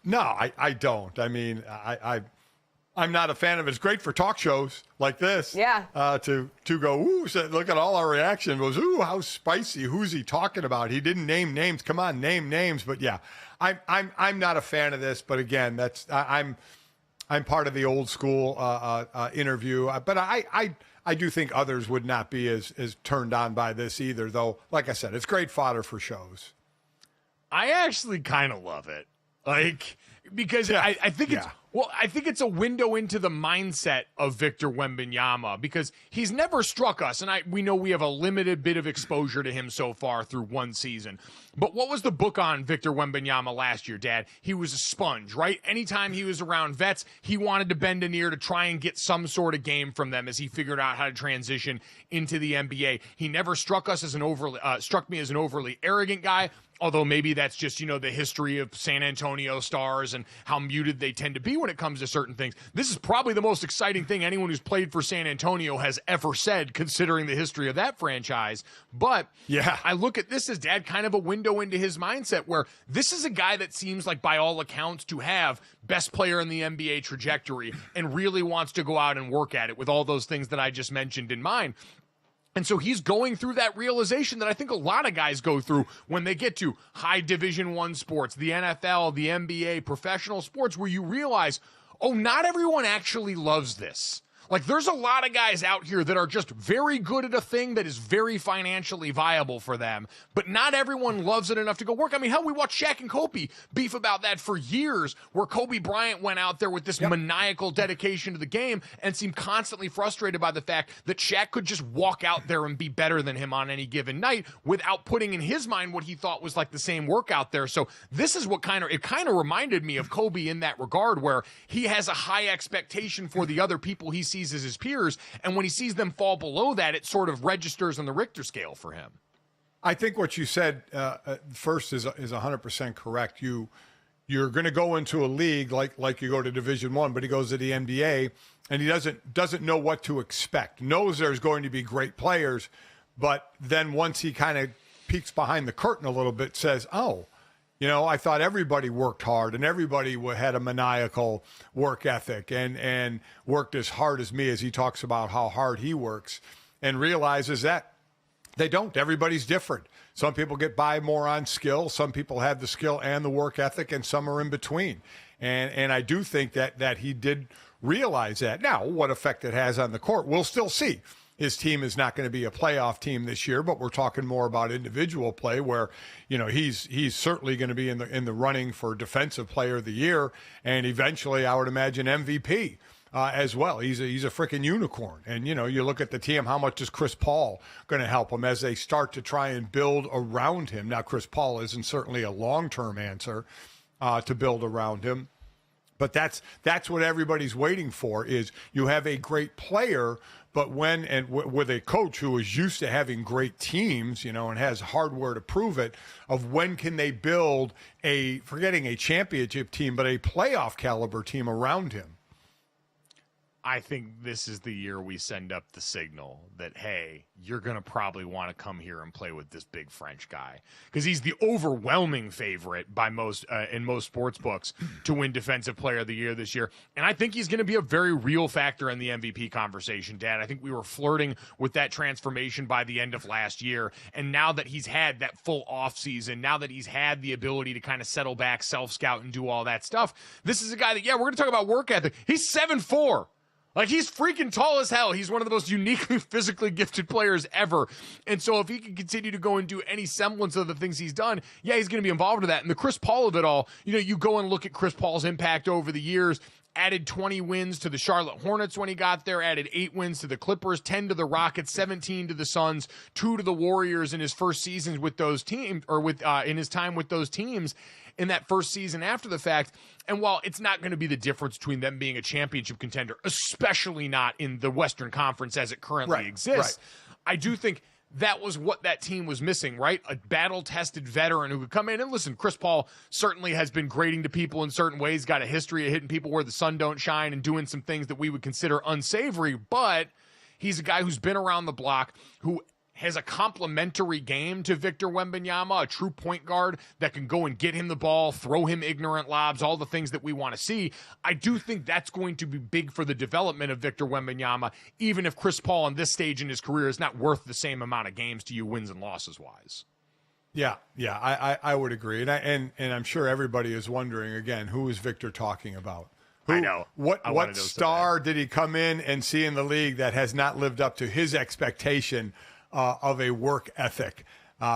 No, I don't. I mean, I'm not a fan of it. It's great for talk shows like this. Yeah. To go, ooh, look at all our reaction. Goes, ooh, how spicy. Who's he talking about? He didn't name names. Come on, name names. But yeah, I'm not a fan of this. But again, I'm part of the old school interview. But I do think others would not be as turned on by this either. Though, like I said, it's great fodder for shows. I actually kind of love it. Because I think I think it's a window into the mindset of Victor Wembanyama, because he's never struck us, and we know we have a limited bit of exposure to him so far through one season. But what was the book on Victor Wembanyama last year, Dad? He was a sponge, right? Anytime he was around vets, he wanted to bend an ear to try and get some sort of game from them as he figured out how to transition into the NBA. He never struck me as an overly arrogant guy. Although maybe that's just, the history of San Antonio Stars and how muted they tend to be when it comes to certain things. This is probably the most exciting thing anyone who's played for San Antonio has ever said, considering the history of that franchise. But yeah, I look at this as, Dad, kind of a window into his mindset, where this is a guy that seems like, by all accounts, to have best player in the NBA trajectory and really wants to go out and work at it with all those things that I just mentioned in mind. And so he's going through that realization that I think a lot of guys go through when they get to high Division I sports, the NFL, the NBA, professional sports, where you realize, oh, not everyone actually loves this. Like, there's a lot of guys out here that are just very good at a thing that is very financially viable for them, but not everyone loves it enough to go work. I mean, hell, we watched Shaq and Kobe beef about that for years, where Kobe Bryant went out there with this maniacal dedication to the game and seemed constantly frustrated by the fact that Shaq could just walk out there and be better than him on any given night without putting in his mind what he thought was like the same work out there. So this is what kind of reminded me of Kobe in that regard, where he has a high expectation for the other people he sees as his peers, and when he sees them fall below that, it sort of registers on the Richter scale for him. I think what you said first is 100% correct. You're going to go into a league like you go to Division I, but he goes to the NBA and he doesn't know what to expect. Knows there's going to be great players, but then once he kind of peeks behind the curtain a little bit, says, oh, I thought everybody worked hard and everybody had a maniacal work ethic and worked as hard as me, as he talks about how hard he works, and realizes that they don't. Everybody's different. Some people get by more on skill. Some people have the skill and the work ethic, and some are in between. And I do think that he did realize that. Now, what effect it has on the court, we'll still see. His team is not going to be a playoff team this year, but we're talking more about individual play, where he's certainly going to be in the running for Defensive Player of the Year, and eventually, I would imagine, MVP as well. He's a freaking unicorn. And you look at the team. How much is Chris Paul going to help him as they start to try and build around him? Now, Chris Paul isn't certainly a long-term answer to build around him. But that's what everybody's waiting for, is you have a great player, but with a coach who is used to having great teams, and has hardware to prove it, of when can they build forgetting a championship team, but a playoff caliber team around him. I think this is the year we send up the signal that, hey, you're going to probably want to come here and play with this big French guy, because he's the overwhelming favorite by most in most sports books to win Defensive Player of the Year this year. And I think he's going to be a very real factor in the MVP conversation, Dad. I think we were flirting with that transformation by the end of last year. And now that he's had that full offseason, now that he's had the ability to kind of settle back, self-scout, and do all that stuff, this is a guy that, yeah, we're going to talk about work ethic. He's 7'4". Like, he's freaking tall as hell. He's one of the most uniquely physically gifted players ever. And so if he can continue to go and do any semblance of the things he's done, yeah, he's going to be involved in that. And the Chris Paul of it all, you know, you go and look at Chris Paul's impact over the years, added 20 wins to the Charlotte Hornets when he got there, added 8 wins to the Clippers, 10 to the Rockets, 17 to the Suns, 2 to the Warriors in his first seasons with those teams, or with in his time with those teams in that first season after the fact. And while it's not going to be the difference between them being a championship contender, especially not in the Western Conference as it currently exists, I do think that was what that team was missing, right? A battle-tested veteran who could come in. And listen, Chris Paul certainly has been grating to people in certain ways, got a history of hitting people where the sun don't shine and doing some things that we would consider unsavory, but he's a guy who's been around the block, who has a complementary game to Victor Wembanyama, a true point guard that can go and get him the ball, throw him ignorant lobs, all the things that we want to see. I do think that's going to be big for the development of Victor Wembanyama, even if Chris Paul on this stage in his career is not worth the same amount of games to you wins and losses wise. Yeah, I would agree. And I'm sure everybody is wondering, again, who is Victor talking about? I know. What star did he come in and see in the league that has not lived up to his expectation of a work ethic?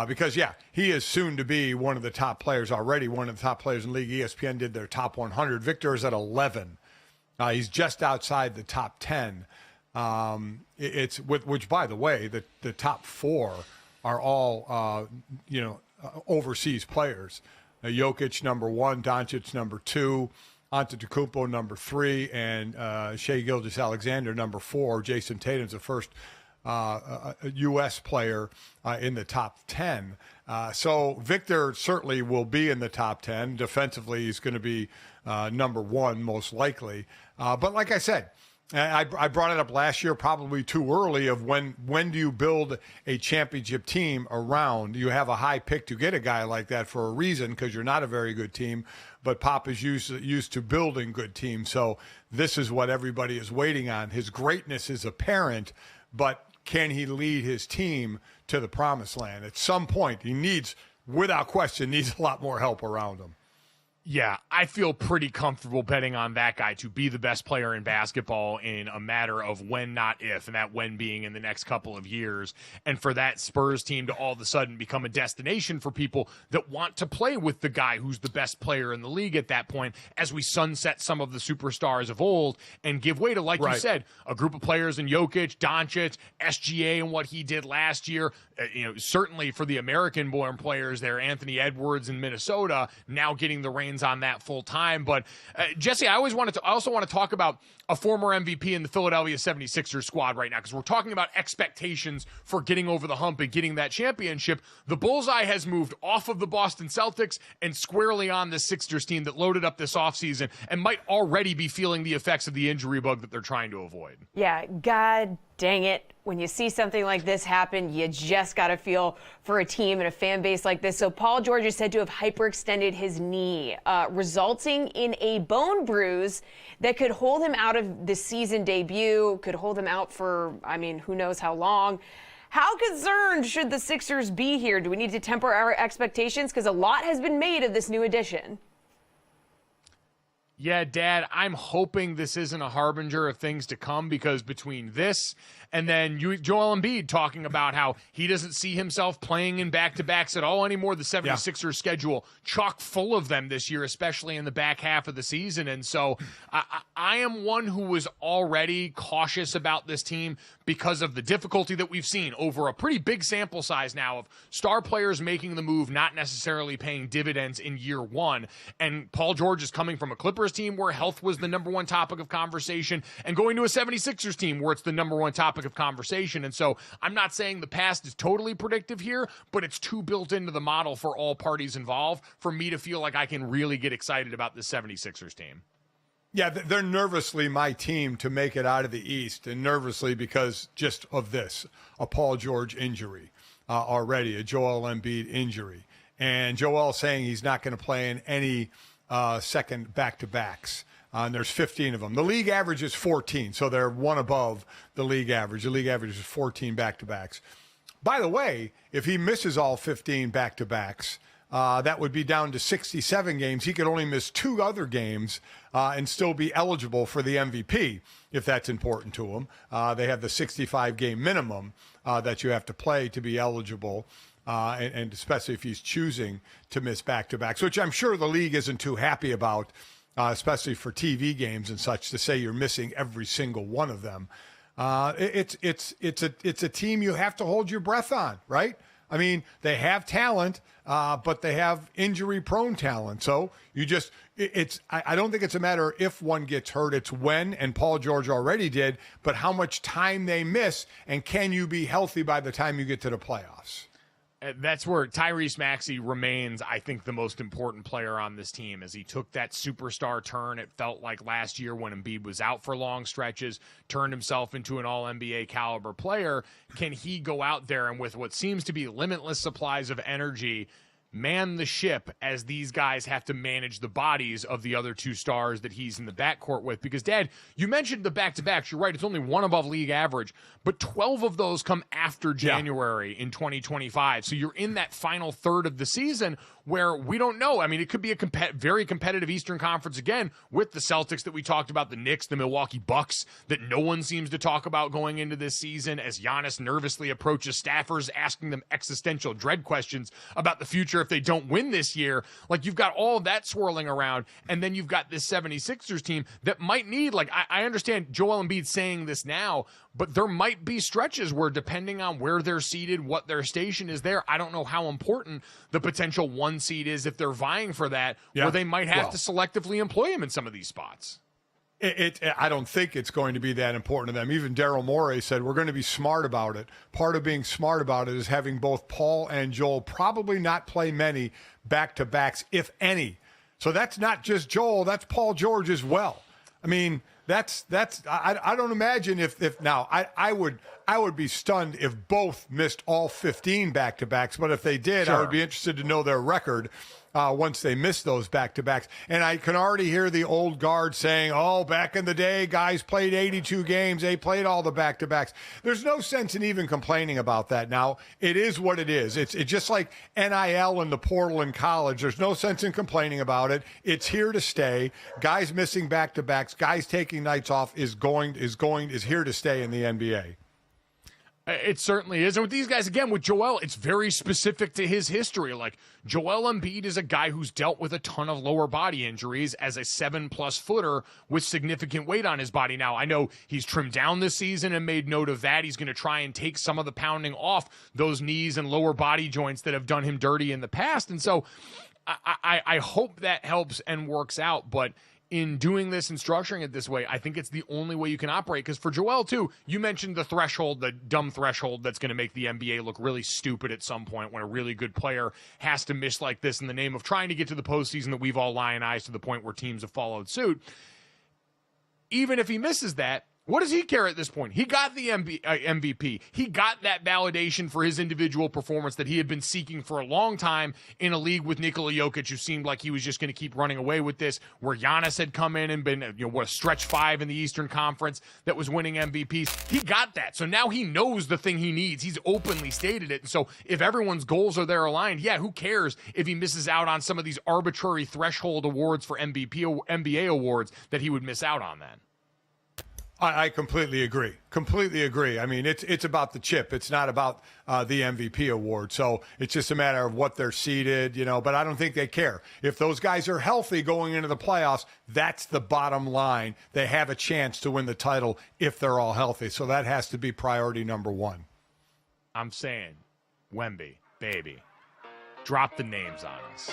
Because, yeah, he is soon to be one of the top players already, one of the top players in the league. ESPN did their top 100. Victor is at 11. He's just outside the top 10. Which, by the way, the top 4 are all, overseas players. Jokic, number 1, Doncic, number 2, Antetokounmpo, number 3, and Shai Gilgeous-Alexander, number 4. Jason Tatum's the first a U.S. player in the top 10. So Victor certainly will be in the top 10. Defensively, he's going to be number 1 most likely. But like I said, I brought it up last year, probably too early, of when do you build a championship team around? You have a high pick to get a guy like that for a reason, because you're not a very good team, but Pop is used to building good teams. So this is what everybody is waiting on. His greatness is apparent, but can he lead his team to the promised land? At some point, he needs, without question, needs a lot more help around him. Yeah, I feel pretty comfortable betting on that guy to be the best player in basketball in a matter of when, not if, and that when being in the next couple of years. And for that Spurs team to all of a sudden become a destination for people that want to play with the guy who's the best player in the league at that point, as we sunset some of the superstars of old and give way to, like you said, a group of players in Jokic, Doncic, SGA, and what he did last year. Certainly for the American-born players there, Anthony Edwards in Minnesota, now getting the reins on that full time. But Jesse, I also want to talk about a former MVP in the Philadelphia 76ers squad right now, because we're talking about expectations for getting over the hump and getting that championship. The bullseye has moved off of the Boston Celtics and squarely on the Sixers team that loaded up this offseason and might already be feeling the effects of the injury bug that they're trying to avoid. Yeah, God dang it. When you see something like this happen, you just got to feel for a team and a fan base like this. So Paul George is said to have hyperextended his knee, resulting in a bone bruise that could hold him out of the season debut, could hold him out for, who knows how long. How concerned should the Sixers be here? Do we need to temper our expectations? Because a lot has been made of this new addition. Yeah, Dad, I'm hoping this isn't a harbinger of things to come, because between this and then Joel Embiid talking about how he doesn't see himself playing in back-to-backs at all anymore, the 76ers schedule chock full of them this year, especially in the back half of the season. And so I am one who was already cautious about this team because of the difficulty that we've seen over a pretty big sample size now of star players making the move, not necessarily paying dividends in year one. And Paul George is coming from a Clippers team where health was the number one topic of conversation, and going to a 76ers team where it's the number one topic of conversation. And so I'm not saying the past is totally predictive here, but it's too built into the model for all parties involved for me to feel like I can really get excited about this 76ers team. Yeah, they're nervously my team to make it out of the East, and nervously because just of this, a Paul George injury already, a Joel Embiid injury. And Joel saying he's not going to play in any second back-to-backs. And there's 15 of them. The league average is 14, so they're one above the league average. The league average is 14 back-to-backs. By the way, if he misses all 15 back-to-backs, that would be down to 67 games. He could only miss 2 other games and still be eligible for the MVP, if that's important to him. They have the 65-game minimum that you have to play to be eligible, and especially if he's choosing to miss back-to-backs, which I'm sure the league isn't too happy about, especially for TV games and such, to say you're missing every single one of them. It's a team you have to hold your breath on, right? I mean, they have talent, but they have injury-prone talent. So I don't think it's a matter if one gets hurt. It's when, and Paul George already did, but how much time they miss, and can you be healthy by the time you get to the playoffs? That's where Tyrese Maxey remains, I think, the most important player on this team. As he took that superstar turn, it felt like last year when Embiid was out for long stretches, turned himself into an all-NBA caliber player. Can he go out there and with what seems to be limitless supplies of energy, man the ship as these guys have to manage the bodies of the other 2 stars that he's in the backcourt with? Because, Dad, you mentioned the back-to-backs. You're right. It's only 1 above league average, but 12 of those come after January in 2025. So you're in that final third of the season where we don't know. I mean, it could be a very competitive Eastern Conference again with the Celtics that we talked about, the Knicks, the Milwaukee Bucks that no one seems to talk about going into this season as Giannis nervously approaches staffers, asking them existential dread questions about the future if they don't win this year. Like, you've got all of that swirling around, and then you've got this 76ers team that might need, like, I understand Joel Embiid saying this now, but there might be stretches where, depending on where they're seated, what their station is there, I don't know how important the potential 1 seed is if they're vying for that, where they might have to selectively employ him in some of these spots. I don't think it's going to be that important to them. Even Daryl Morey said, we're going to be smart about it. Part of being smart about it is having both Paul and Joel probably not play many back-to-backs, if any. So that's not just Joel, that's Paul George as well. I mean, I don't imagine if now I would be stunned if both missed all 15 back-to-backs, but if they did, I would be interested to know their record once they missed those back-to-backs. And I can already hear the old guard saying, oh, back in the day, guys played 82 games. They played all the back-to-backs. There's no sense in even complaining about that now. It is what it is. It's just like NIL and the portal in college. There's no sense in complaining about it. It's here to stay. Guys missing back-to-backs, guys taking nights off is here to stay in the NBA. It certainly is. And with these guys, again, with Joel, it's very specific to his history. Like, Joel Embiid is a guy who's dealt with a ton of lower body injuries as a 7+ footer with significant weight on his body. Now, I know he's trimmed down this season and made note of that. He's going to try and take some of the pounding off those knees and lower body joints that have done him dirty in the past. And so I hope that helps and works out. But in doing this and structuring it this way, I think it's the only way you can operate. Because for Joel, too, you mentioned the threshold, the dumb threshold that's going to make the NBA look really stupid at some point when a really good player has to miss like this in the name of trying to get to the postseason that we've all lionized to the point where teams have followed suit. Even if he misses that, what does he care at this point? He got the MVP. He got that validation for his individual performance that he had been seeking for a long time in a league with Nikola Jokic, who seemed like he was just going to keep running away with this, where Giannis had come in and been, a stretch 5 in the Eastern Conference that was winning MVPs. He got that. So now he knows the thing he needs. He's openly stated it. And so if everyone's goals are there aligned, who cares if he misses out on some of these arbitrary threshold awards for NBA awards that he would miss out on then? I completely agree. Completely agree. I mean, it's about the chip. It's not about the MVP award. So it's just a matter of what they're seeded, but I don't think they care. If those guys are healthy going into the playoffs, that's the bottom line. They have a chance to win the title if they're all healthy. So that has to be priority number 1. I'm saying, Wemby, baby, drop the names on us.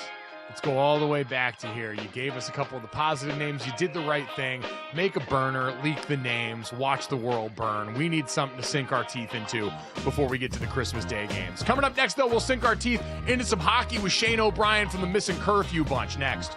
Let's go all the way back to here. You gave us a couple of the positive names. You did the right thing. Make a burner, leak the names, watch the world burn. We need something to sink our teeth into before we get to the Christmas Day games. Coming up next, though, we'll sink our teeth into some hockey with Shane O'Brien from the Missing Curfew Bunch next.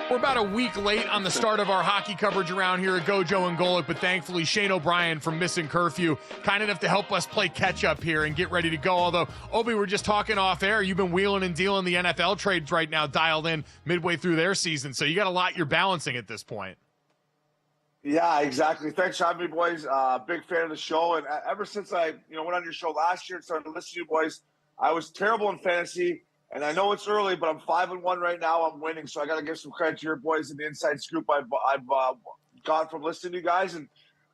We're about a week late on the start of our hockey coverage around here at GoJo and Golic, but thankfully Shane O'Brien from Missing Curfew kind enough to help us play catch up here and get ready to go. Although, Obi, we're just talking off air. You've been wheeling and dealing the NFL trades right now, dialed in midway through their season, so you got a lot you're balancing at this point. Yeah, exactly. Thanks for having me, boys. Big fan of the show, and ever since I went on your show last year and started listening to you boys, I was terrible in fantasy. And I know it's early, but I'm 5-1 right now. I'm winning, so I got to give some credit to your boys and the inside scoop I've got from listening to you guys. And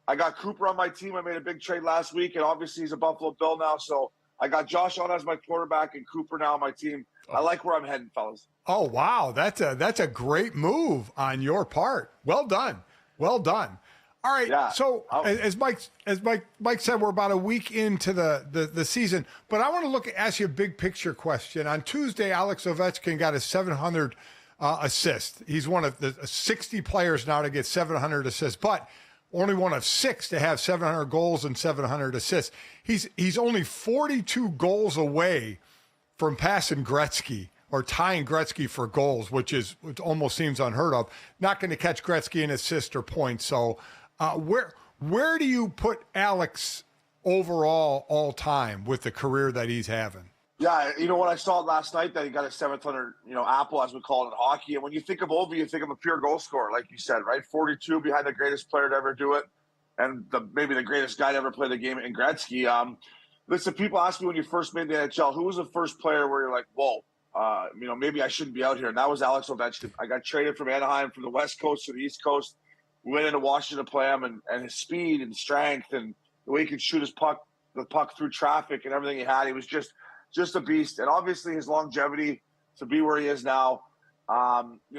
I got Cooper on my team. I made a big trade last week, and obviously he's a Buffalo Bill now. So I got Josh on as my quarterback and Cooper now on my team. I like where I'm heading, fellas. Oh, wow. That's a great move on your part. Well done. Well done. All right. Yeah. So as Mike said, we're about a week into the season, but I want to ask you a big picture question. On Tuesday, Alex Ovechkin got a 700 assist. He's one of the 60 players now to get 700 assists, but only one of 6 to have 700 goals and 700 assists. He's only 42 goals away from passing Gretzky or tying Gretzky for goals, which almost seems unheard of. Not going to catch Gretzky in assists or points. So where do you put Alex overall all time with the career that he's having? Yeah, you know what, I saw last night that he got a 700, apple, as we call it in hockey. And when you think of Ovi, you think of a pure goal scorer, like you said, right? 42 behind the greatest player to ever do it, and maybe the greatest guy to ever play the game in Gretzky. Listen, people ask me when you first made the NHL, who was the first player where you're like, whoa, maybe I shouldn't be out here. And that was Alex Ovechkin. I got traded from Anaheim from the West Coast to the East Coast. We went into Washington to play him, and his speed and strength and the way he could shoot the puck through traffic and everything he had, he was just a beast. And obviously his longevity to be where he is now,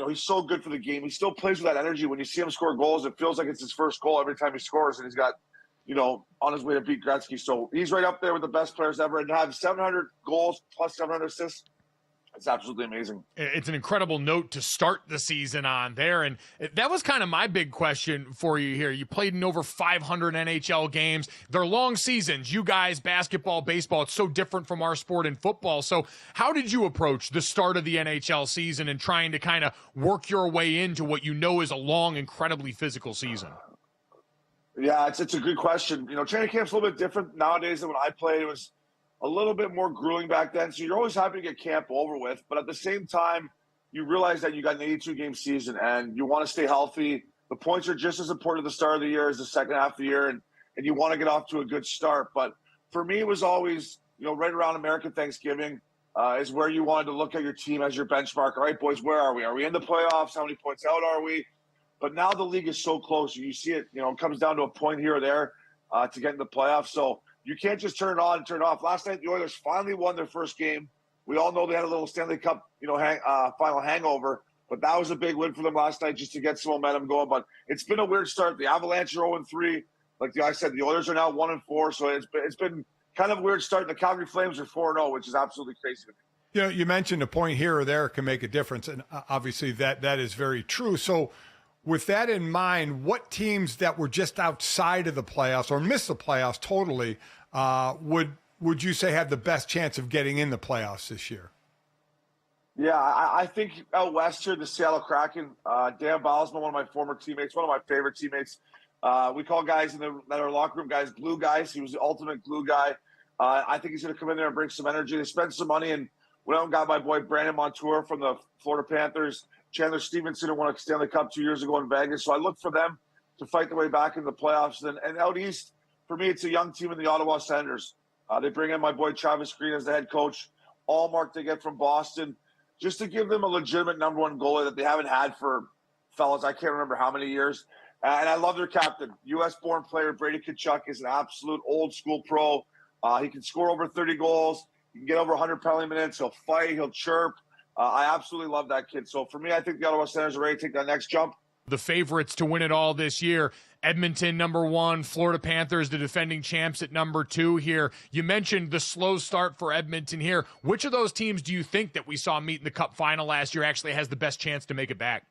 he's so good for the game. He still plays with that energy. When you see him score goals, it feels like it's his first goal every time he scores, and he's got, on his way to beat Gretzky. So he's right up there with the best players ever, and to have 700 goals plus 700 assists, it's absolutely amazing. It's an incredible note to start the season on there. And that was kind of my big question for you here. You played in over 500 NHL games. They're long seasons. You guys, basketball, baseball, it's so different from our sport in football. So how did you approach the start of the NHL season and trying to kind of work your way into what you know is a long, incredibly physical season? Yeah, it's a good question. Training camp's a little bit different nowadays than when I played. It was a little bit more grueling back then. So you're always happy to get camp over with. But at the same time, you realize that you got an 82-game season and you want to stay healthy. The points are just as important at the start of the year as the second half of the year. And you want to get off to a good start. But for me, it was always, right around American Thanksgiving is where you wanted to look at your team as your benchmark. All right, boys, where are we? Are we in the playoffs? How many points out are we? But now the league is so close. You see it, it comes down to a point here or there to get in the playoffs. So you can't just turn it on and turn it off. Last night, the Oilers finally won their first game. We all know they had a little Stanley Cup, final hangover, but that was a big win for them last night just to get some momentum going. But it's been a weird start. The Avalanche are 0-3. Like I said, the Oilers are now 1-4. So it's been kind of a weird start. The Calgary Flames are 4-0, which is absolutely crazy to me. You mentioned a point here or there can make a difference, and obviously that is very true. So with that in mind, what teams that were just outside of the playoffs or missed the playoffs totally would you say have the best chance of getting in the playoffs this year? Yeah, I think out west here, the Seattle Kraken, Dan Bylsma, one of my former teammates, one of my favorite teammates. We call guys in our locker room guys glue guys. He was the ultimate glue guy. I think he's going to come in there and bring some energy. They spent some money and went out and got my boy Brandon Montour from the Florida Panthers. Chandler Stevenson who won a Stanley Cup 2 years ago in Vegas. So I look for them to fight their way back in the playoffs. And out east, for me, it's a young team in the Ottawa Senators. They bring in my boy Travis Green as the head coach. Allmark they get from Boston, just to give them a legitimate number one goalie that they haven't had for, fellas, I can't remember how many years. And I love their captain. U.S.-born player Brady Tkachuk is an absolute old-school pro. He can score over 30 goals. He can get over 100 penalty minutes. He'll fight. He'll chirp. I absolutely love that kid. So for me, I think the Ottawa Senators are ready to take that next jump. The favorites to win it all this year, Edmonton number 1, Florida Panthers, the defending champs at number 2 here. You mentioned the slow start for Edmonton here. Which of those teams do you think that we saw meet in the Cup final last year actually has the best chance to make it back?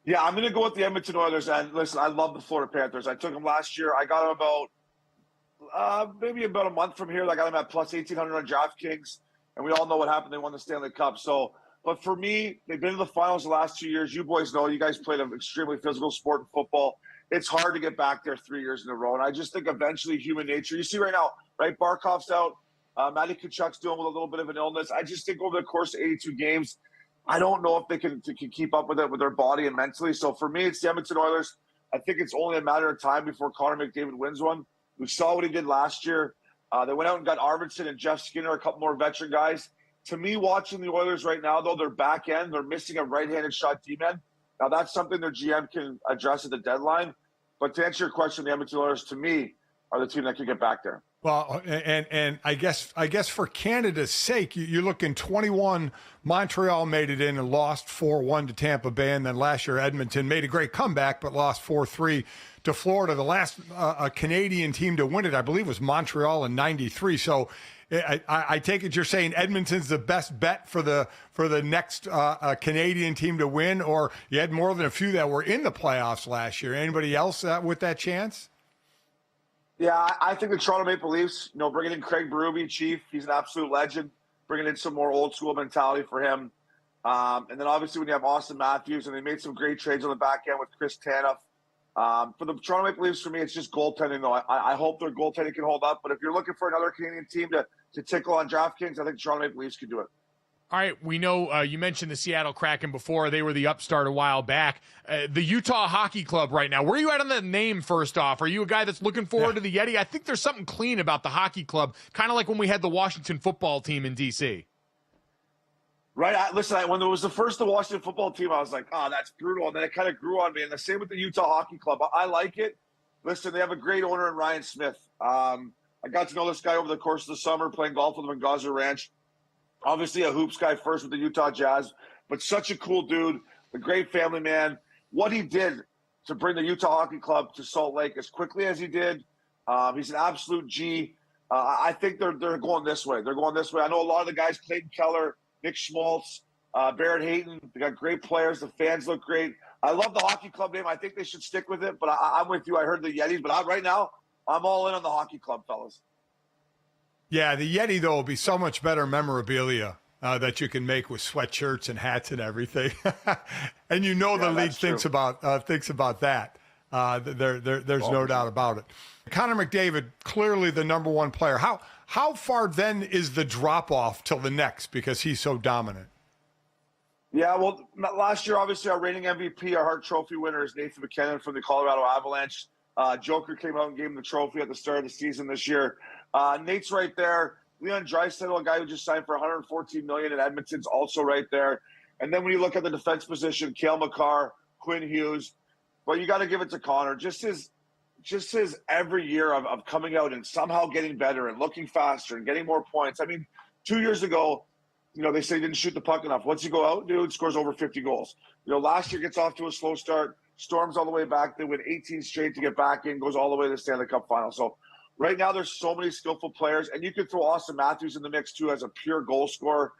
Yeah, I'm going to go with the Edmonton Oilers. And listen, I love the Florida Panthers. I took them last year. I got them about maybe about a month from here. I got them at plus 1,800 on DraftKings. and we all know what happened. They won the Stanley Cup. So, but for me, they've been to the finals the last 2 years. You boys know, you guys played an extremely physical sport in football. It's hard to get back there 3 years in a row. And I just think eventually human nature, you see right now, right? Barkov's out. Matty Tkachuk's dealing with a little bit of an illness. I just think over the course of 82 games, I don't know if they can keep up with it with their body and mentally. So for me, it's the Edmonton Oilers. I think it's only a matter of time before Connor McDavid wins one. We saw what he did last year. They went out and got Arvidsson and Jeff Skinner, a couple more veteran guys. To me, watching the Oilers right now, though, their back end, they're missing a right-handed shot D-man. Now, that's something their GM can address at the deadline. But to answer your question, the Edmonton Oilers, to me, are the team that can get back there. Well, and I guess for Canada's sake, you look in 21, Montreal made it in and lost 4-1 to Tampa Bay, and then last year Edmonton made a great comeback but lost 4-3 to Florida. The last Canadian team to win it, I believe, was Montreal in '93. So I take it you're saying Edmonton's the best bet for the next Canadian team to win, or you had more than a few that were in the playoffs last year. Anybody else with that chance? Yeah, I think the Toronto Maple Leafs, bringing in Craig Berube, Chief, he's an absolute legend, bringing in some more old school mentality for him. And then obviously when you have Austin Matthews, and they made some great trades on the back end with Chris Tanev. For the Toronto Maple Leafs, for me, it's just goaltending, though. I hope their goaltending can hold up. But if you're looking for another Canadian team to tickle on DraftKings, I think the Toronto Maple Leafs can do it. All right, we know you mentioned the Seattle Kraken before. They were the upstart a while back. The Utah Hockey Club right now, where are you at on the name first off? Are you a guy that's looking forward to the Yeti? I think there's something clean about the hockey club, kind of like when we had the Washington football team in D.C. Right. Listen, when there was the first the Washington football team, I was like, oh, that's brutal. And then it kind of grew on me. And the same with the Utah Hockey Club. I like it. Listen, they have a great owner in Ryan Smith. I got to know this guy over the course of the summer, playing golf with him in Gaza Ranch. Obviously a hoops guy first with the Utah Jazz, but such a cool dude, a great family man. What he did to bring the Utah Hockey Club to Salt Lake as quickly as he did, he's an absolute G. I think they're going this way. They're going this way. I know a lot of the guys, Clayton Keller, Nick Schmaltz, Barrett Hayton, they got great players. The fans look great. I love the hockey club name. I think they should stick with it, but I'm with you. I heard the Yetis, but right now I'm all in on the hockey club, fellas. Yeah, the Yeti, though, will be so much better memorabilia that you can make with sweatshirts and hats and everything. And the league thinks about that. There's no doubt about it. Connor McDavid, clearly the number one player. How far then is the drop-off till the next because he's so dominant? Yeah, well, last year, obviously, our reigning MVP, our Hart Trophy winner is Nathan McKinnon from the Colorado Avalanche. Joker came out and gave him the trophy at the start of the season this year. Nate's right there. Leon Draisaitl, a guy who just signed for $114 million in Edmonton's also right there. And then when you look at the defense position, Cale Makar, Quinn Hughes, but you got to give it to Connor. Just his every year of coming out and somehow getting better and looking faster and getting more points. I mean, 2 years ago, they say he didn't shoot the puck enough. Once you go out, dude, scores over 50 goals. Last year gets off to a slow start, storms all the way back. They win 18 straight to get back in, goes all the way to the Stanley Cup final. So right now there's so many skillful players, and you could throw Austin Matthews in the mix too as a pure goal scorer.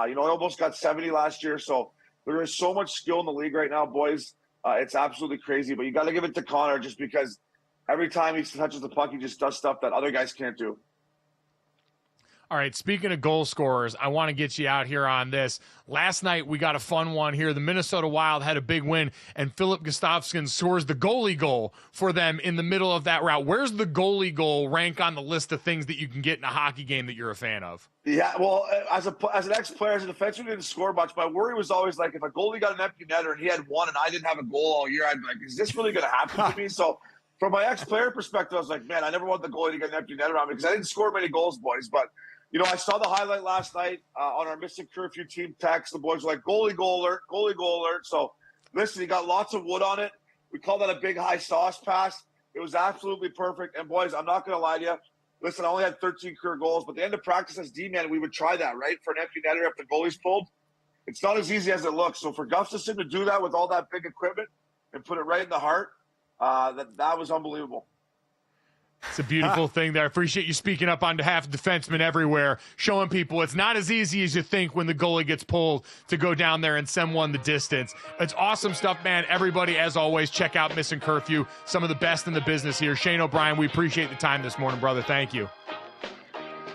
He almost got 70 last year. So there is so much skill in the league right now, boys. It's absolutely crazy, but you got to give it to Connor just because every time he touches the puck, he just does stuff that other guys can't do. All right, speaking of goal scorers, I want to get you out here on this. Last night, we got a fun one here. The Minnesota Wild had a big win, and Philip Gustafsson scores the goalie goal for them in the middle of that route. Where's the goalie goal rank on the list of things that you can get in a hockey game that you're a fan of? Yeah, well, as an ex-player, as a defenseman, didn't score much. My worry was always like if a goalie got an empty netter and he had one and I didn't have a goal all year, I'd be like, is this really going to happen to me? So from my ex-player perspective, I was like, man, I never want the goalie to get an empty netter on me because I didn't score many goals, boys, but I saw the highlight last night on our Missing Curfew team text. The boys were like, goalie goal alert, goalie goal alert. So, listen, he got lots of wood on it. We call that a big high sauce pass. It was absolutely perfect. And, boys, I'm not going to lie to you. Listen, I only had 13 career goals, but at the end of practice as D-man, we would try that, right, for an empty netter if the goalie's pulled. It's not as easy as it looks. So, for Gustafsson to do that with all that big equipment and put it right in the heart, that was unbelievable. It's a beautiful thing there. I appreciate you speaking up on behalf of defensemen everywhere, showing people it's not as easy as you think when the goalie gets pulled to go down there and send one the distance. It's awesome stuff, man. Everybody, as always, check out Missing Curfew. Some of the best in the business here. Shane O'Brien, we appreciate the time this morning, brother. Thank you.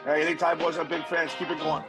Hey, anytime, boys. I'm big fans. Keep it going.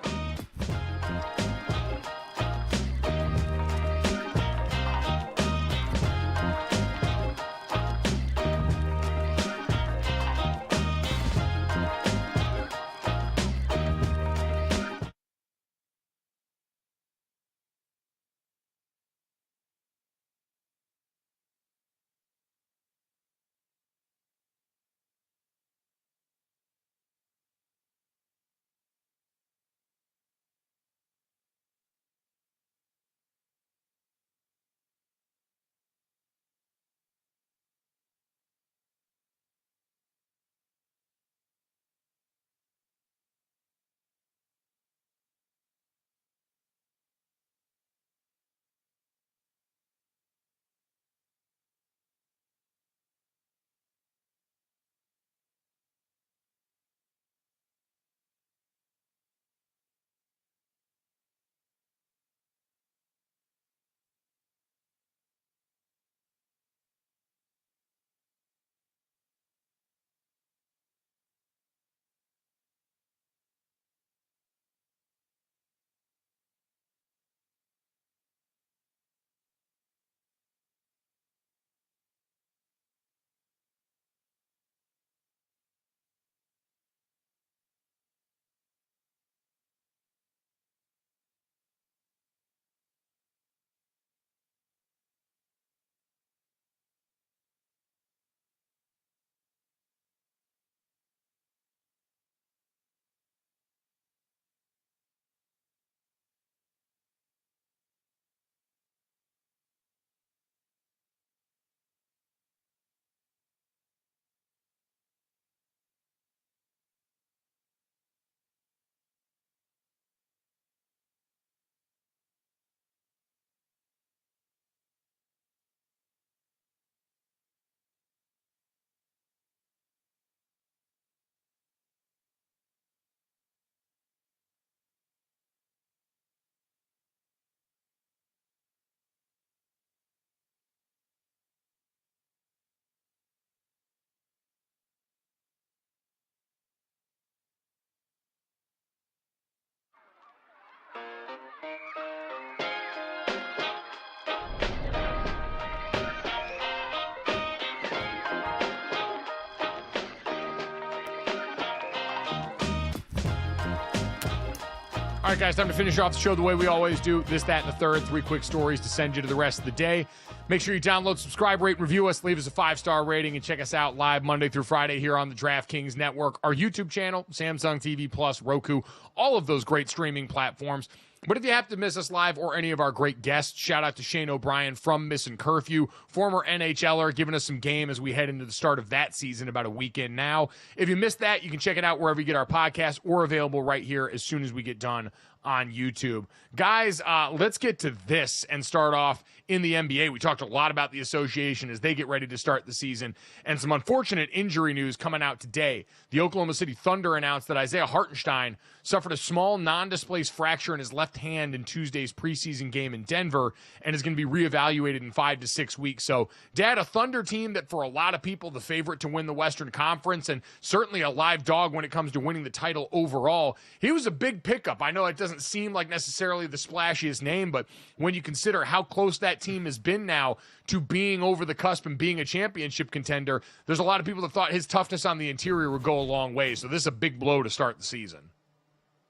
All right, guys, time to finish off the show the way we always do. This, that, and the third. 3 quick stories to send you to the rest of the day. Make sure you download, subscribe, rate, review us, leave us a 5-star rating, and check us out live Monday through Friday here on the DraftKings Network, our YouTube channel, Samsung TV Plus, Roku, all of those great streaming platforms. But if you have to miss us live or any of our great guests, shout out to Shane O'Brien from Missing Curfew, former NHLer, giving us some game as we head into the start of that season, about a weekend now. If you missed that, you can check it out wherever you get our podcast or available right here as soon as we get done on YouTube. Guys, let's get to this and start off in the NBA. We talked a lot about the association as they get ready to start the season, and some unfortunate injury news coming out today. The Oklahoma City Thunder announced that Isaiah Hartenstein suffered a small non-displaced fracture in his left hand in Tuesday's preseason game in Denver and is going to be reevaluated in 5 to 6 weeks. So, Dad, a Thunder team that for a lot of people, the favorite to win the Western Conference and certainly a live dog when it comes to winning the title overall. He was a big pickup. I know it doesn't seem like necessarily the splashiest name, but when you consider how close that team has been now to being over the cusp and being a championship contender, there's a lot of people that thought his toughness on the interior would go a long way. So this is a big blow to start the season.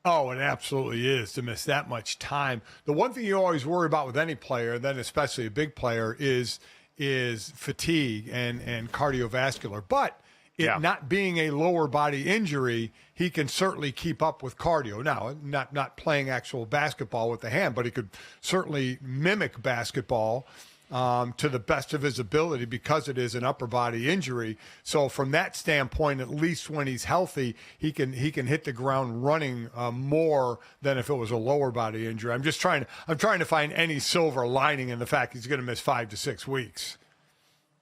Oh, it absolutely is to miss that much time. The one thing you always worry about with any player, and then especially a big player, is fatigue and cardiovascular. But it not being a lower body injury, he can certainly keep up with cardio. Now, not playing actual basketball with the hand, but he could certainly mimic basketball to the best of his ability because it is an upper body injury. So from that standpoint, at least when he's healthy, he can hit the ground running more than if it was a lower body injury. I'm trying to find any silver lining in the fact he's going to miss 5 to 6 weeks.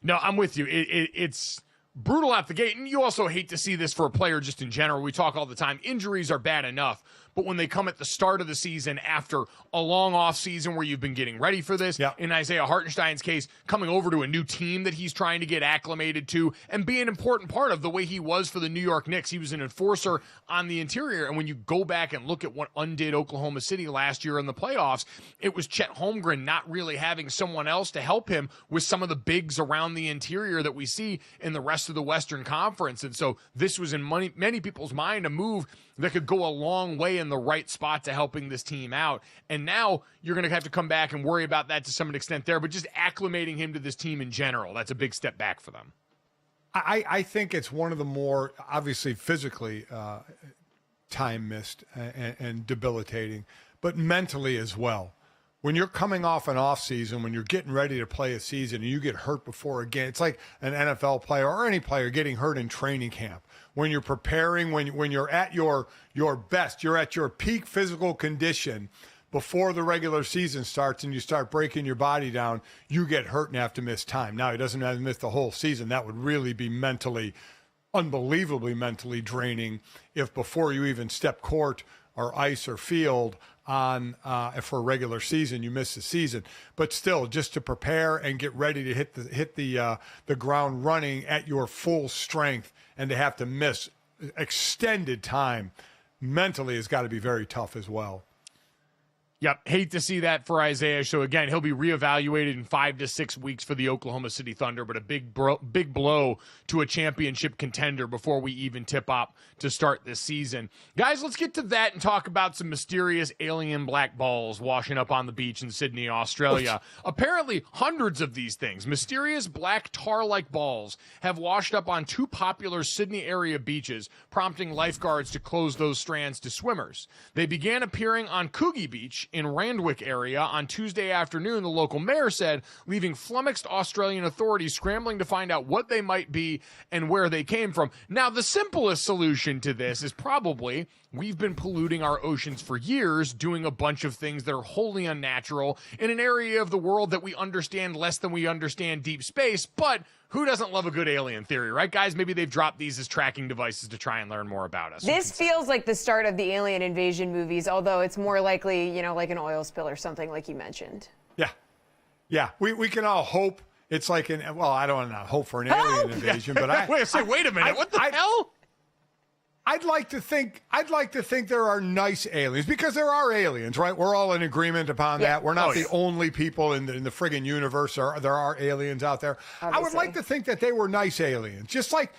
No, I'm with you. It's brutal out the gate, and you also hate to see this for a player just in general. We talk all the time. Injuries are bad enough, but when they come at the start of the season after a long off season where you've been getting ready for this, in Isaiah Hartenstein's case, coming over to a new team that he's trying to get acclimated to and be an important part of the way he was for the New York Knicks. He was an enforcer on the interior, and when you go back and look at what undid Oklahoma City last year in the playoffs, it was Chet Holmgren not really having someone else to help him with some of the bigs around the interior that we see in the rest of the Western Conference. And so this was in many people's mind a move that could go a long way in the right spot to helping this team out. And now you're going to have to come back and worry about that to some extent there, but just acclimating him to this team in general, that's a big step back for them. I think it's one of the more, obviously physically time missed and debilitating, but mentally as well. When you're coming off an off season, when you're getting ready to play a season and you get hurt before a game, it's like an NFL player or any player getting hurt in training camp. When you're preparing, when you're at your best, you're at your peak physical condition before the regular season starts and you start breaking your body down, you get hurt and have to miss time. Now, he doesn't have to miss the whole season. That would really be unbelievably mentally draining if before you even step court or ice or field on for a regular season, you miss the season. But still, just to prepare and get ready to hit the ground running at your full strength and to have to miss extended time mentally has got to be very tough as well. Yep, hate to see that for Isaiah. So again, he'll be reevaluated in 5 to 6 weeks for the Oklahoma City Thunder, but a big blow to a championship contender before we even tip up to start this season. Guys, let's get to that and talk about some mysterious alien black balls washing up on the beach in Sydney, Australia. Apparently, hundreds of these things, mysterious black tar-like balls, have washed up on 2 popular Sydney area beaches, prompting lifeguards to close those strands to swimmers. They began appearing on Coogee Beach in Randwick area on Tuesday afternoon, the local mayor said, leaving flummoxed Australian authorities scrambling to find out what they might be and where they came from. Now, the simplest solution to this is probably we've been polluting our oceans for years, doing a bunch of things that are wholly unnatural in an area of the world that we understand less than we understand deep space, but who doesn't love a good alien theory, right, guys? Maybe they've dropped these as tracking devices to try and learn more about us. This feels like the start of the alien invasion movies, although it's more likely, like an oil spill or something like you mentioned. Yeah. We can all hope it's like I don't want to hope for an alien invasion, but wait a minute, what the hell? I'd like to think there are nice aliens, because there are aliens, right? We're all in agreement upon that. We're not the only people in the friggin' universe. There are aliens out there. Obviously. I would like to think that they were nice aliens, just like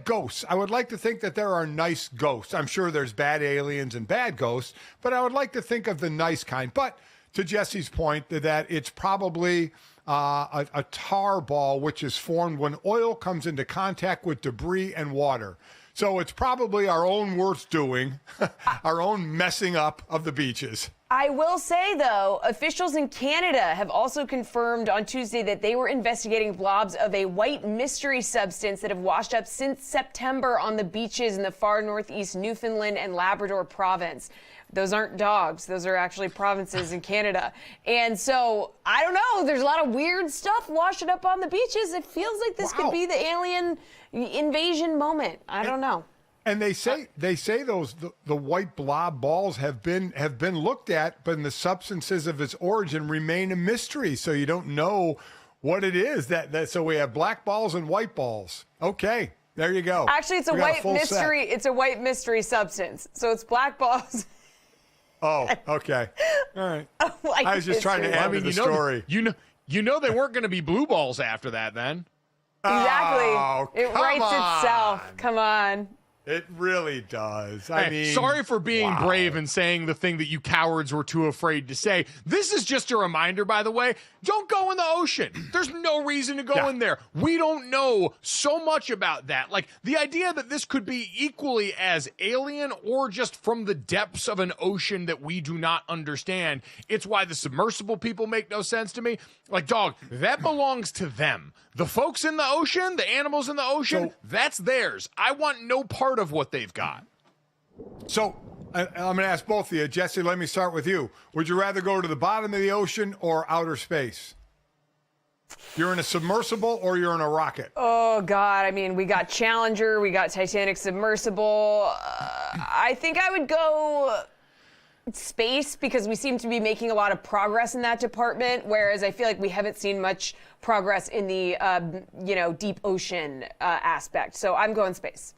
ghosts. I would like to think that there are nice ghosts. I'm sure there's bad aliens and bad ghosts, but I would like to think of the nice kind. But to Jesse's point, that it's probably a tar ball which is formed when oil comes into contact with debris and water. So it's probably our own worst doing, our own messing up of the beaches. I will say, though, officials in Canada have also confirmed on Tuesday that they were investigating blobs of a white mystery substance that have washed up since September on the beaches in the far northeast Newfoundland and Labrador province. Those aren't dogs. Those are actually provinces in Canada. And so, I don't know. There's a lot of weird stuff washing up on the beaches. It feels like this could be the alien invasion moment. I don't know. And they say the white blob balls have been looked at, but the substances of its origin remain a mystery. So you don't know what it is. So we have black balls and white balls. Okay, there you go. Actually, it's a white mystery. It's a white mystery substance. So it's black balls. Oh, okay. All right. I was just trying to add to the story. You know they weren't going to be blue balls after that then. Exactly. Oh, it writes itself. Come on. It really does. I mean, sorry for being brave and saying the thing that you cowards were too afraid to say. This is just a reminder, by the way, don't go in the ocean. There's no reason to go in there. We don't know so much about that. Like, the idea that this could be equally as alien or just from the depths of an ocean that we do not understand. It's why the submersible people make no sense to me. Like, dog, that belongs to them. The folks in the ocean, the animals in the ocean, that's theirs. I want no part of what they've got. So I'm going to ask both of you. Jesse, let me start with you. Would you rather go to the bottom of the ocean or outer space? You're in a submersible or you're in a rocket? Oh, God. I mean, we got Challenger. We got Titanic submersible. I think I would go space, because we seem to be making a lot of progress in that department, whereas I feel like we haven't seen much progress in the, deep ocean aspect. So I'm going space.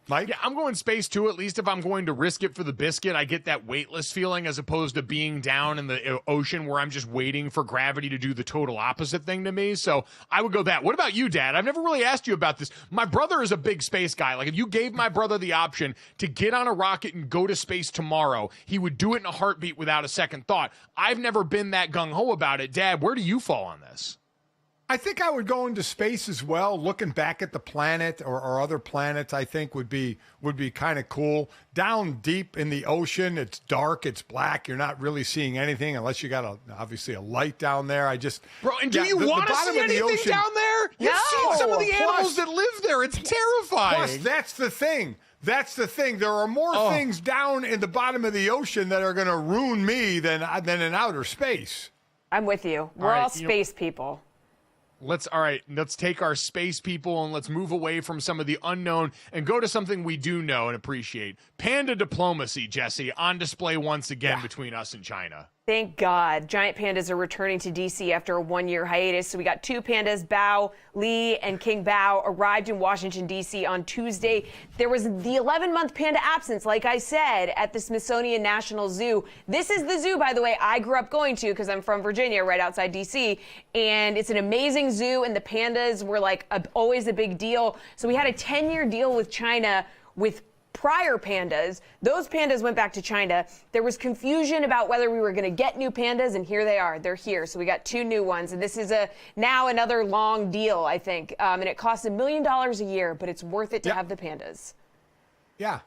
Mike? Yeah, I'm going space too, at least if I'm going to risk it for the biscuit. I get that weightless feeling as opposed to being down in the ocean where I'm just waiting for gravity to do the total opposite thing to me. So I would go that. What about you, Dad? I've never really asked you about this. My brother is a big space guy. Like, if you gave my brother the option to get on a rocket and go to space tomorrow, he would do it in a heartbeat without a second thought. I've never been that gung-ho about it. Dad, where do you fall on this? I think I would go into space as well. Looking back at the planet or other planets, I think would be kind of cool. Down deep in the ocean, it's dark, it's black. You're not really seeing anything unless you got obviously a light down there. Bro, and do you want to see anything down there? You've seen some of the animals that live there. It's terrifying. Plus, that's the thing. There are more things down in the bottom of the ocean that are going to ruin me than in outer space. I'm with you. We're all space people. Let's take our space people and let's move away from some of the unknown and go to something we do know and appreciate. Panda diplomacy, Jesse, on display once again between us and China. Thank God. Giant pandas are returning to D.C. after a one-year hiatus. So we got two pandas, Bao Li and King Bao, arrived in Washington, D.C. on Tuesday. There was the 11-month panda absence, like I said, at the Smithsonian National Zoo. This is the zoo, by the way, I grew up going to because I'm from Virginia, right outside D.C. And it's an amazing zoo, and the pandas were like always a big deal. So we had a 10-year deal with China with prior pandas. Those pandas went back to China. There was confusion about whether we were going to get new pandas, and here they are. They're here. So we got two new ones, and this is now another long deal, I think. And it costs $1 million a year, but it's worth it to have the pandas. Yeah,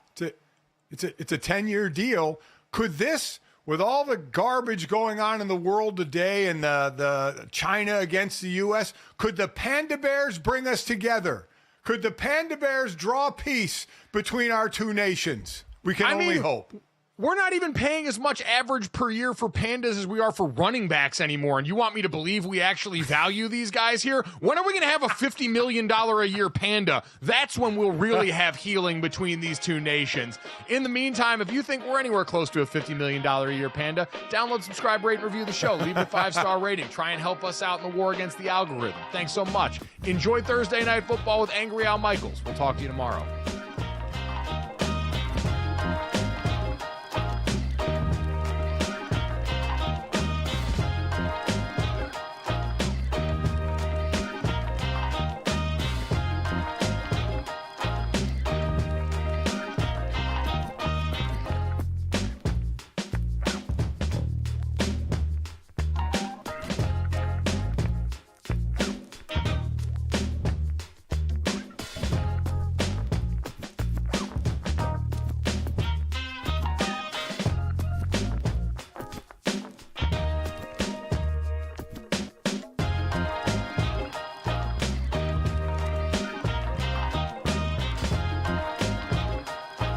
it's a 10-year deal. Could this, with all the garbage going on in the world today and the China against the U.S., could the panda bears bring us together? Could the panda bears draw peace between our two nations? We can only hope. We're not even paying as much average per year for pandas as we are for running backs anymore. And you want me to believe we actually value these guys here? When are we going to have a $50 million a year panda? That's when we'll really have healing between these two nations. In the meantime, if you think we're anywhere close to a $50 million a year panda, download, subscribe, rate, and review the show. Leave a 5-star rating. Try and help us out in the war against the algorithm. Thanks so much. Enjoy Thursday Night Football with Angry Al Michaels. We'll talk to you tomorrow.